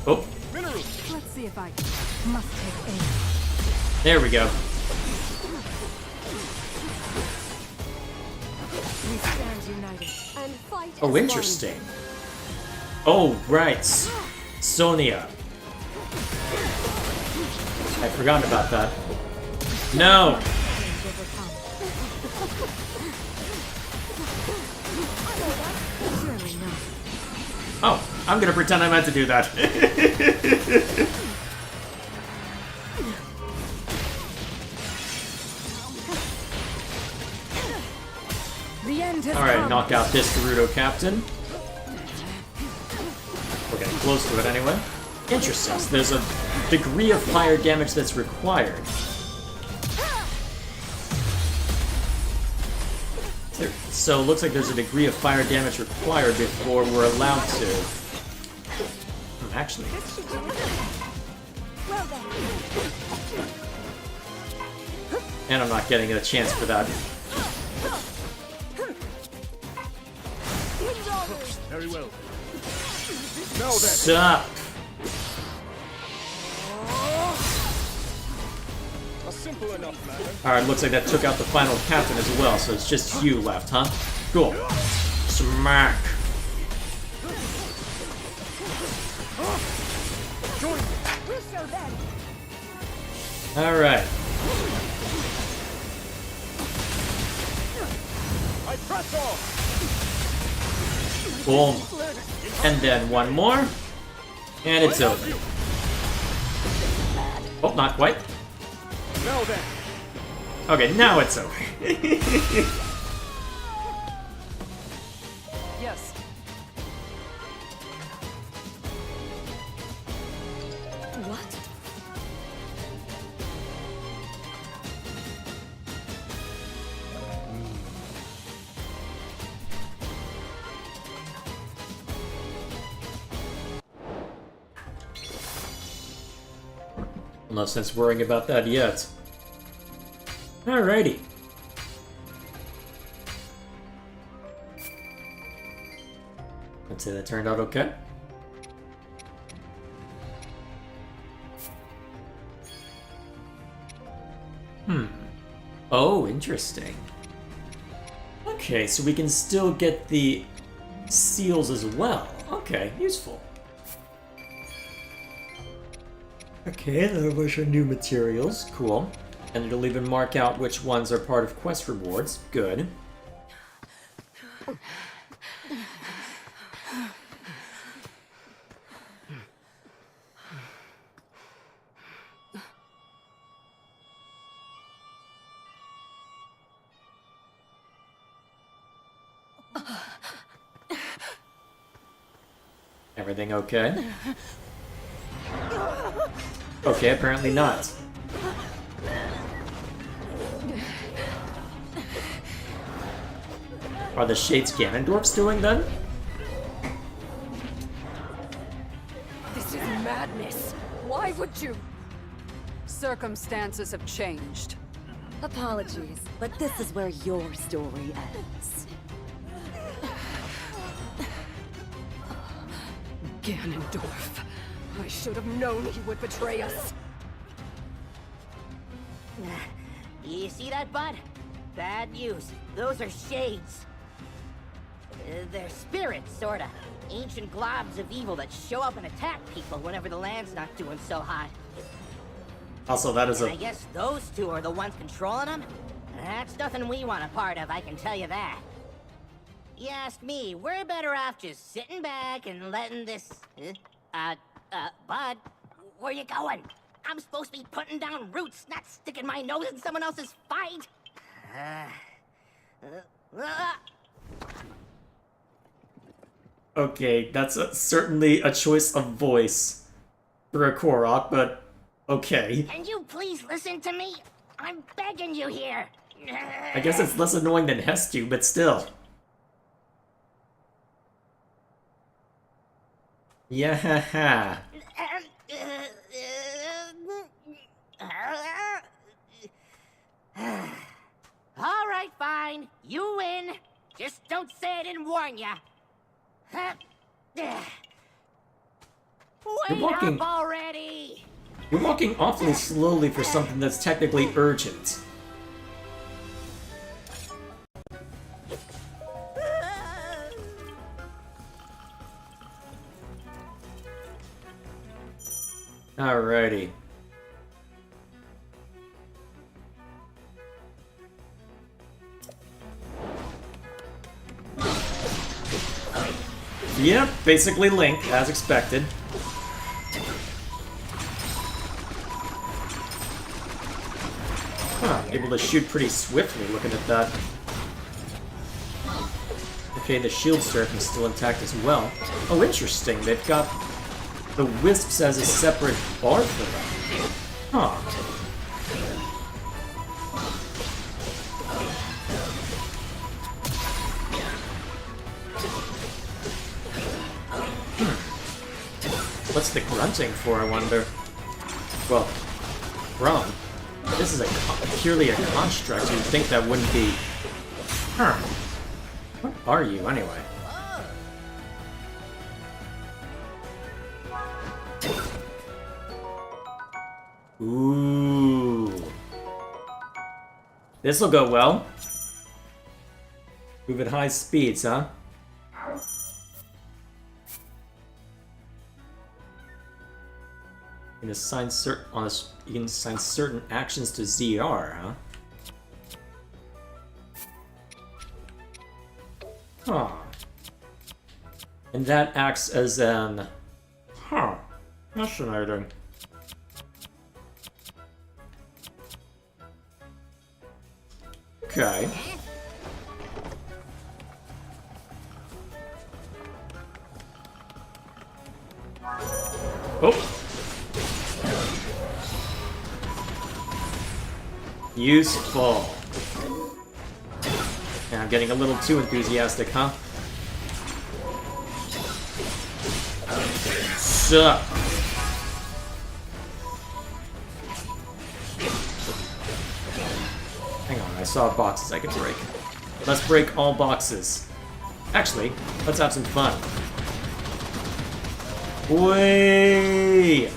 Oh. Let's see if I must take aim. There we go. We stand united and fight. Oh, interesting. Oh, right. Sonia. I'd forgotten about that. No! Oh, I'm gonna pretend I meant to do that. Alright, knock out this Gerudo captain. We're getting close to it anyway. Interesting. So there's a degree of fire damage that's required. So it looks like there's a degree of fire damage required before we're allowed to. Actually. And I'm not getting a chance for that. Very well. Now then. Stop! A simple enough matter. Alright, looks like that took out the final captain as well, so it's just you left, huh? Cool. Smack! Alright. I press on. Boom. And then one more. And it's over. Oh, not quite. Now then. Okay, now it's over. Yes. What? No sense worrying about that yet. Alrighty. I'd say that turned out okay. Oh, interesting. Okay, so we can still get the seals as well. Okay, useful. Okay, there are your new materials. Cool. And it'll even mark out which ones are part of quest rewards. Good. Everything okay? Okay, apparently not. Are the Shades Ganondorfs doing then? This is madness. Why would you? Circumstances have changed. Apologies, but this is where your story ends. Ganondorf. I should have known he would betray us. You see that, bud? Bad news. Those are shades. They're spirits, sorta. Ancient globs of evil that show up and attack people whenever the land's not doing so hot. Also, that is And a... I guess those two are the ones controlling them? That's nothing we want a part of, I can tell you that. You ask me, we're better off just sitting back and letting this... Bud, where you going? I'm supposed to be putting down roots, not sticking my nose in someone else's fight. Okay, that's certainly a choice of voice for a Korok, but okay. Can you please listen to me? I'm begging you here. I guess it's less annoying than Hestu, but still. Yeah. All right, fine. You win. Just don't say I didn't warn ya. Wait walking- up already! You're walking awfully slowly for something that's technically urgent. Alrighty. Yep, basically Link, as expected. Huh, able to shoot pretty swiftly looking at that. Okay, the shield surf is still intact as well. Oh, interesting, they've got the Wisps as a separate bar for them. Huh. What's the grunting for, I wonder? Well, Ron. this is purely a construct, you'd think that wouldn't be... Huh. What are you, anyway? Ooh. This'll go well. Move at high speeds, huh? You can assign certain actions to ZR, huh? Huh. And that acts as an... Huh. Fascinating. Okay. Oh. Useful. Yeah, I'm getting a little too enthusiastic, huh? Suck. Hang on, I saw boxes I could break. Let's break all boxes. Actually, let's have some fun. Wait!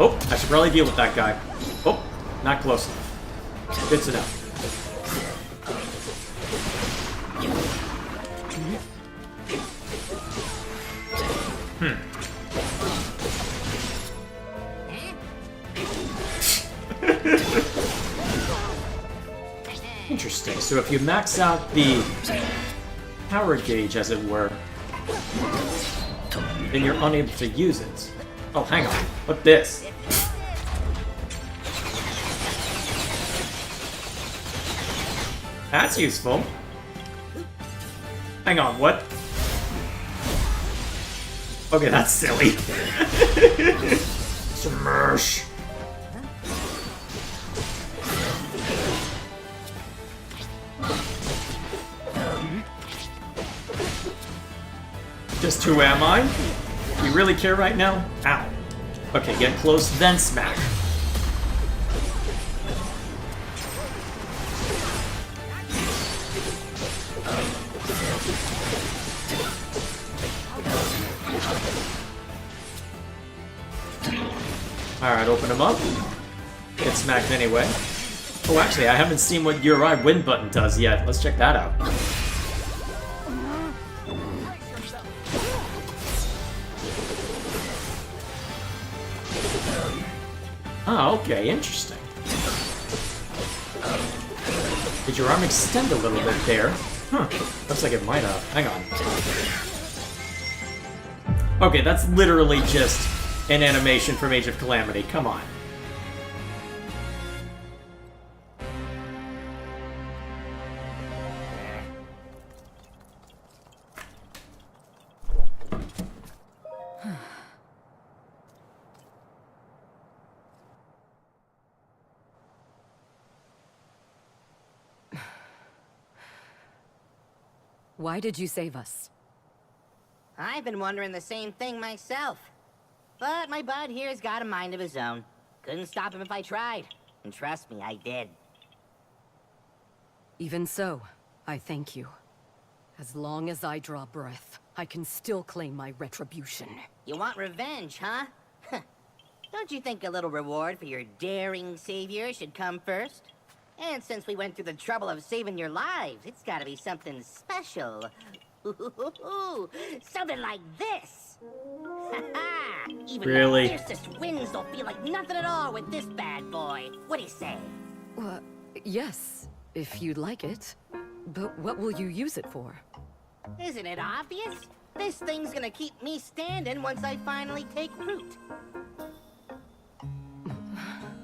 Oh, I should probably deal with that guy. Oh, not close enough. Good to know. Interesting. So if you max out the power gauge, as it were, then you're unable to use it. Oh, hang on. What's this? That's useful. Hang on, what? Okay, that's silly. Submerge. Just who am I? You really care right now? Ow. Okay, get close, then smack. Alright, open him up. Get smacked anyway. Oh, actually, I haven't seen what your win button does yet. Let's check that out. Ah, okay, interesting. Did your arm extend a little bit there? Huh, looks like it might have. Hang on. Okay, that's literally just an animation from Age of Calamity. Come on. Why did you save us? I've been wondering the same thing myself. But my bud here's got a mind of his own. Couldn't stop him if I tried. And trust me, I did. Even so, I thank you. As long as I draw breath, I can still claim my retribution. You want revenge, huh? Don't you think a little reward for your daring savior should come first? And since we went through the trouble of saving your lives, it's gotta be something special. Something like this! Even really? the fiercest winds don't feel like nothing at all with this bad boy. What do you say? Yes, if you'd like it. But what will you use it for? Isn't it obvious? This thing's gonna keep me standing once I finally take root.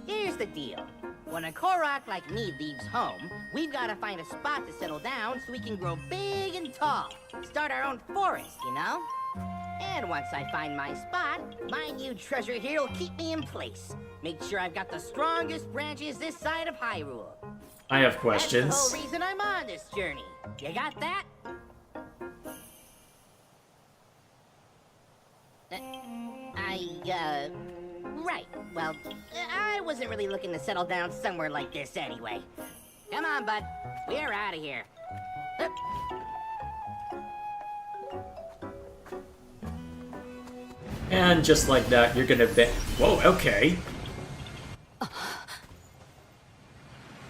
Here's the deal. When a Korok like me leaves home, we've got to find a spot to settle down so we can grow big and tall. Start our own forest, you know? And once I find my spot, my new treasure here will keep me in place. Make sure I've got the strongest branches this side of Hyrule. I have That's the questions. whole reason I'm on this journey. You got that? Right. Well, I wasn't really looking to settle down somewhere like this anyway. Come on, bud. We're out of here. And just like that, you're gonna bet. Whoa, okay.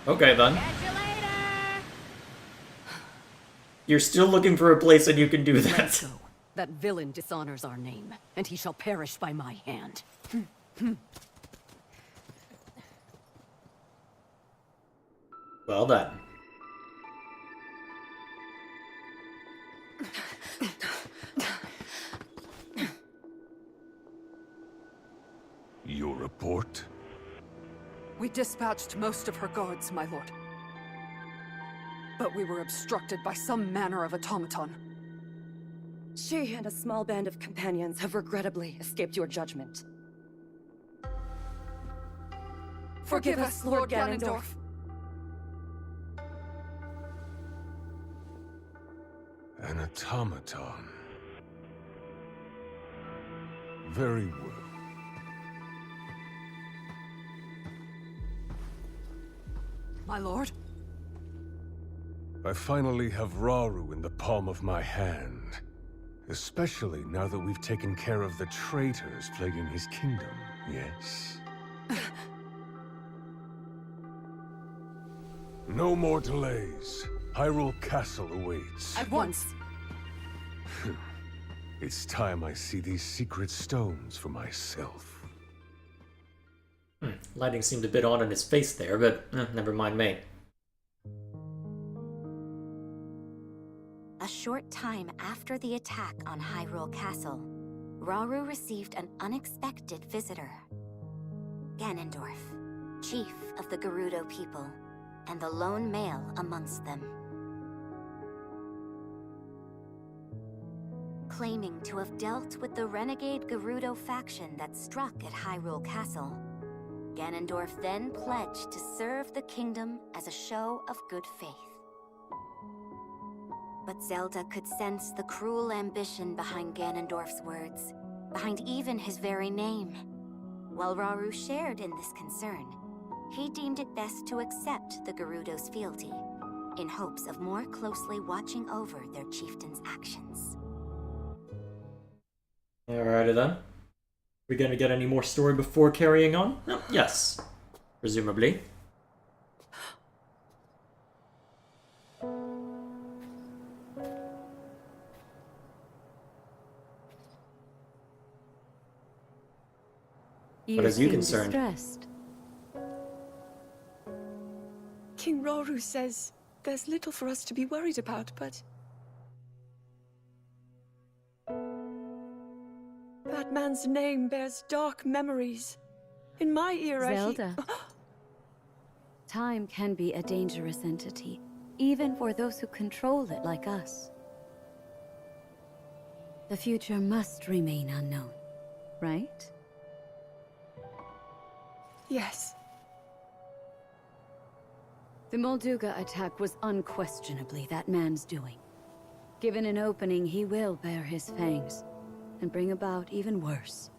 Okay then. Catch you later! You're still looking for a place and you can do Let's that. go. That villain dishonors our name, and he shall perish by my hand. Well then. Your report? We dispatched most of her guards, my lord. But we were obstructed by some manner of automaton. She and a small band of companions have regrettably escaped your judgment. Forgive us, Lord Ganondorf. An automaton. Very well. My lord? I finally have Rauru in the palm of my hand. Especially now that we've taken care of the traitors plaguing his kingdom, yes? No more delays. Hyrule Castle awaits. At once! It's time I see these secret stones for myself. Lighting seemed a bit odd on his face there, but never mind me. A short time after the attack on Hyrule Castle, Rauru received an unexpected visitor. Ganondorf, chief of the Gerudo people, and the lone male amongst them. Claiming to have dealt with the renegade Gerudo faction that struck at Hyrule Castle, Ganondorf then pledged to serve the kingdom as a show of good faith. But Zelda could sense the cruel ambition behind Ganondorf's words, behind even his very name. While Rauru shared in this concern, he deemed it best to accept the Gerudo's fealty, in hopes of more closely watching over their chieftain's actions. Alrighty then. We gonna get any more story before carrying on? No, yes. Presumably. What is you concerned? Distressed. King Rauru says there's little for us to be worried about, but... that man's name bears dark memories. In my era, Zelda. Time can be a dangerous entity, even for those who control it like us. The future must remain unknown, right? Yes. The Molduga attack was unquestionably that man's doing. Given an opening, he will bare his fangs and bring about even worse.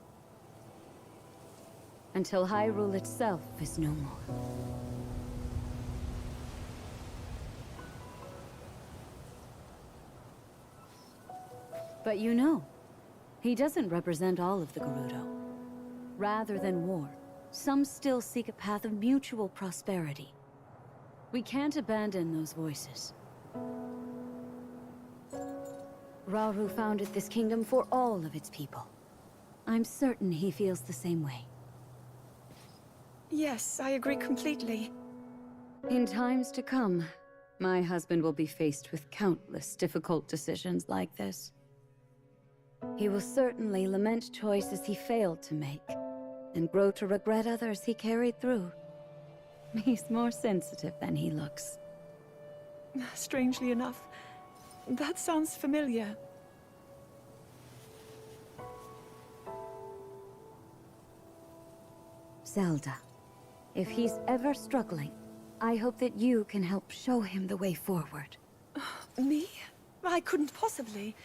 Until Hyrule itself is no more. But you know, he doesn't represent all of the Gerudo. Rather than war, some still seek a path of mutual prosperity. We can't abandon those voices. Rauru founded this kingdom for all of its people. I'm certain he feels the same way. Yes, I agree completely. In times to come, my husband will be faced with countless difficult decisions like this. He will certainly lament choices he failed to make, and grow to regret others he carried through. He's more sensitive than he looks. Strangely enough, that sounds familiar. Zelda, if he's ever struggling, I hope that you can help show him the way forward. Me? I couldn't possibly.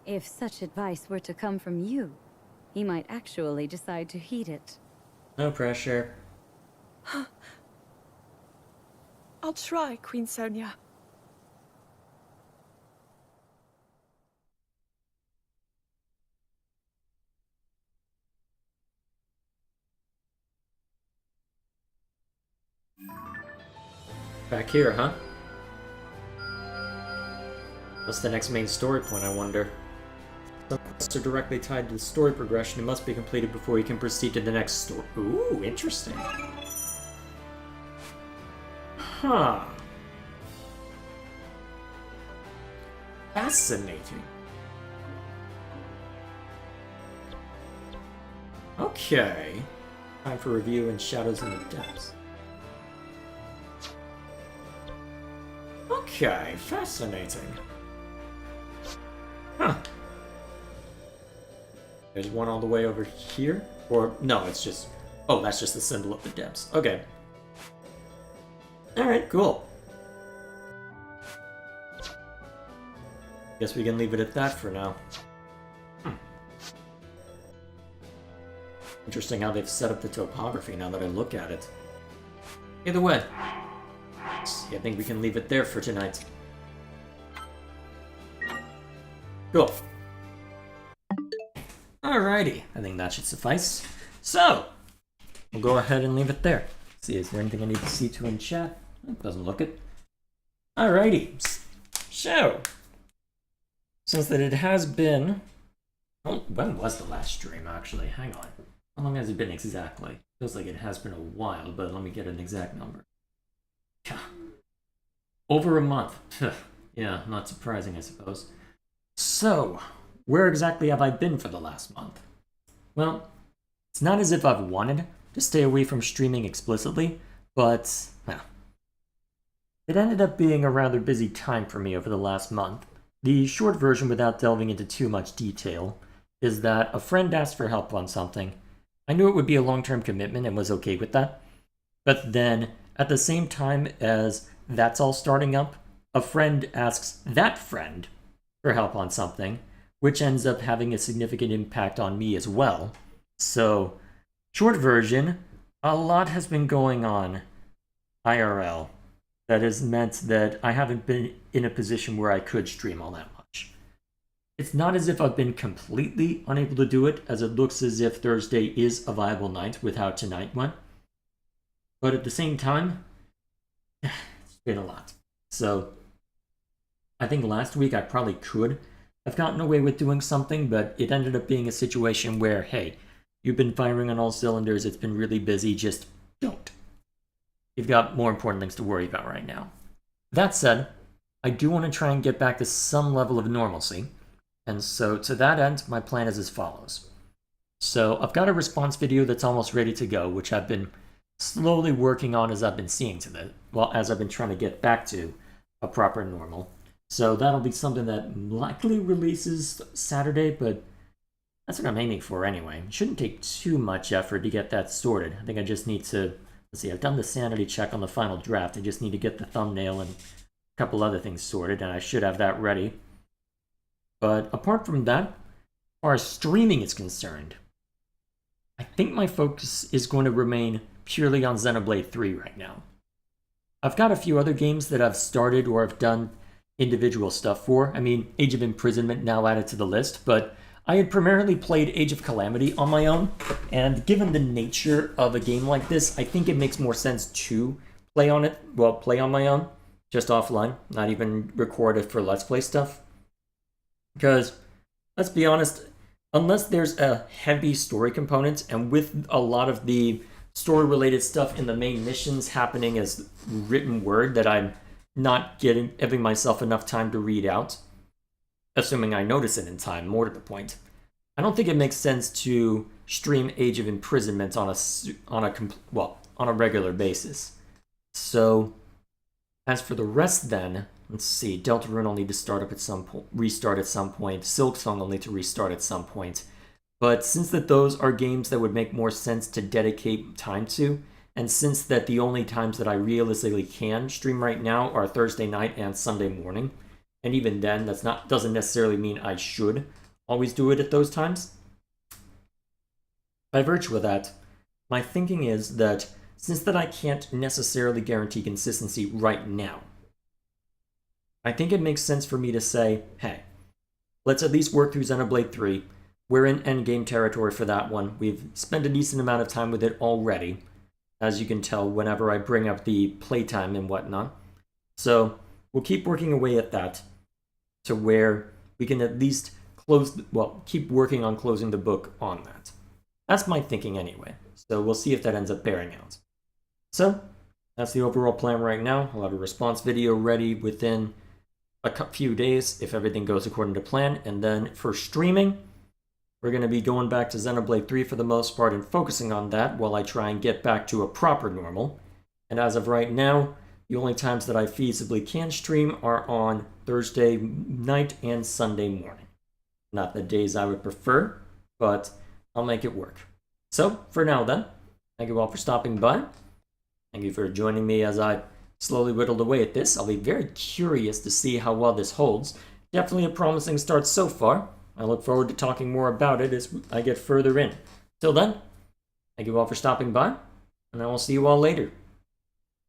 If such advice were to come from you, he might actually decide to heed it. No pressure. I'll try, Queen Sonia. Back here, huh? What's the next main story point, I wonder? Some quests are directly tied to the story progression and must be completed before you can proceed to the next story. Ooh, interesting. Huh. Fascinating. Okay. Time for review and Shadows in the Depths. Okay, fascinating. Huh. There's one all the way over here? Or, no, it's just... Oh, that's just the symbol of the depths. Okay. Alright, cool. Guess we can leave it at that for now. Interesting how they've set up the topography now that I look at it. Either way, I think we can leave it there for tonight. Cool. Alrighty, I think that should suffice. So, we'll go ahead and leave it there. See, is there anything I need to see to in chat? It doesn't look it. Alrighty, so, since that it has been... Oh, when was the last stream, actually? Hang on. How long has it been exactly? Feels like it has been a while, but let me get an exact number. Over a month. Yeah, not surprising, I suppose. So, where exactly have I been for the last month? Well, it's not as if I've wanted to stay away from streaming explicitly, but, well, it ended up being a rather busy time for me over the last month. The short version, without delving into too much detail, is that a friend asked for help on something. I knew it would be a long-term commitment and was okay with that. But then, at the same time as that's all starting up, a friend asks that friend for help on something, which ends up having a significant impact on me as well. So, short version, a lot has been going on IRL that has meant that I haven't been in a position where I could stream all that much. It's not as if I've been completely unable to do it, as it looks as if Thursday is a viable night with how tonight went. But at the same time, it's been a lot. So, I think last week I probably could have gotten away with doing something, but it ended up being a situation where, hey, you've been firing on all cylinders, it's been really busy, just don't. You've got more important things to worry about right now. That said, I do want to try and get back to some level of normalcy, and so to that end, my plan is as follows. So I've got a response video that's almost ready to go, which I've been slowly working on as I've been seeing to that, well, as I've been trying to get back to a proper normal. So that'll be something that likely releases Saturday, but that's what I'm aiming for anyway. It shouldn't take too much effort to get that sorted. I think I just need to, let's see, I've done the sanity check on the final draft. I just need to get the thumbnail and a couple other things sorted, and I should have that ready. But apart from that, as far as streaming is concerned, I think my focus is going to remain purely on Xenoblade 3 right now. I've got a few other games that I've started or have done individual stuff for. I mean, Age of Imprisonment now added to the list, but I had primarily played Age of Calamity on my own, and given the nature of a game like this, I think it makes more sense to play on my own, just offline, not even record it for Let's Play stuff. Because, let's be honest, unless there's a heavy story component, and with a lot of the story-related stuff in the main missions happening as written word that I'm not giving myself enough time to read out, assuming I notice it in time, more to the point, I don't think it makes sense to stream Age of Imprisonment on a regular basis. So, as for the rest then, let's see, Deltarune will need to restart at some point, Silksong will need to restart at some point, but since those are games that would make more sense to dedicate time to, And since that the only times that I realistically can stream right now are Thursday night and Sunday morning, and even then, doesn't necessarily mean I should always do it at those times. By virtue of that, my thinking is that since that I can't necessarily guarantee consistency right now, I think it makes sense for me to say, hey, let's at least work through Xenoblade 3. We're in endgame territory for that one. We've spent a decent amount of time with it already, as you can tell whenever I bring up the playtime and whatnot. So we'll keep working away at that to where we can at least keep working on closing the book on that. That's my thinking anyway, so we'll see if that ends up bearing out. So, that's the overall plan right now. I'll have a response video ready within a few days if everything goes according to plan, and then for streaming, we're going to be going back to Xenoblade 3 for the most part and focusing on that while I try and get back to a proper normal. And as of right now, the only times that I feasibly can stream are on Thursday night and Sunday morning. Not the days I would prefer, but I'll make it work. So, for now then, thank you all for stopping by. Thank you for joining me as I slowly whittled away at this. I'll be very curious to see how well this holds. Definitely a promising start so far. I look forward to talking more about it as I get further in. Till then, thank you all for stopping by, and I will see you all later.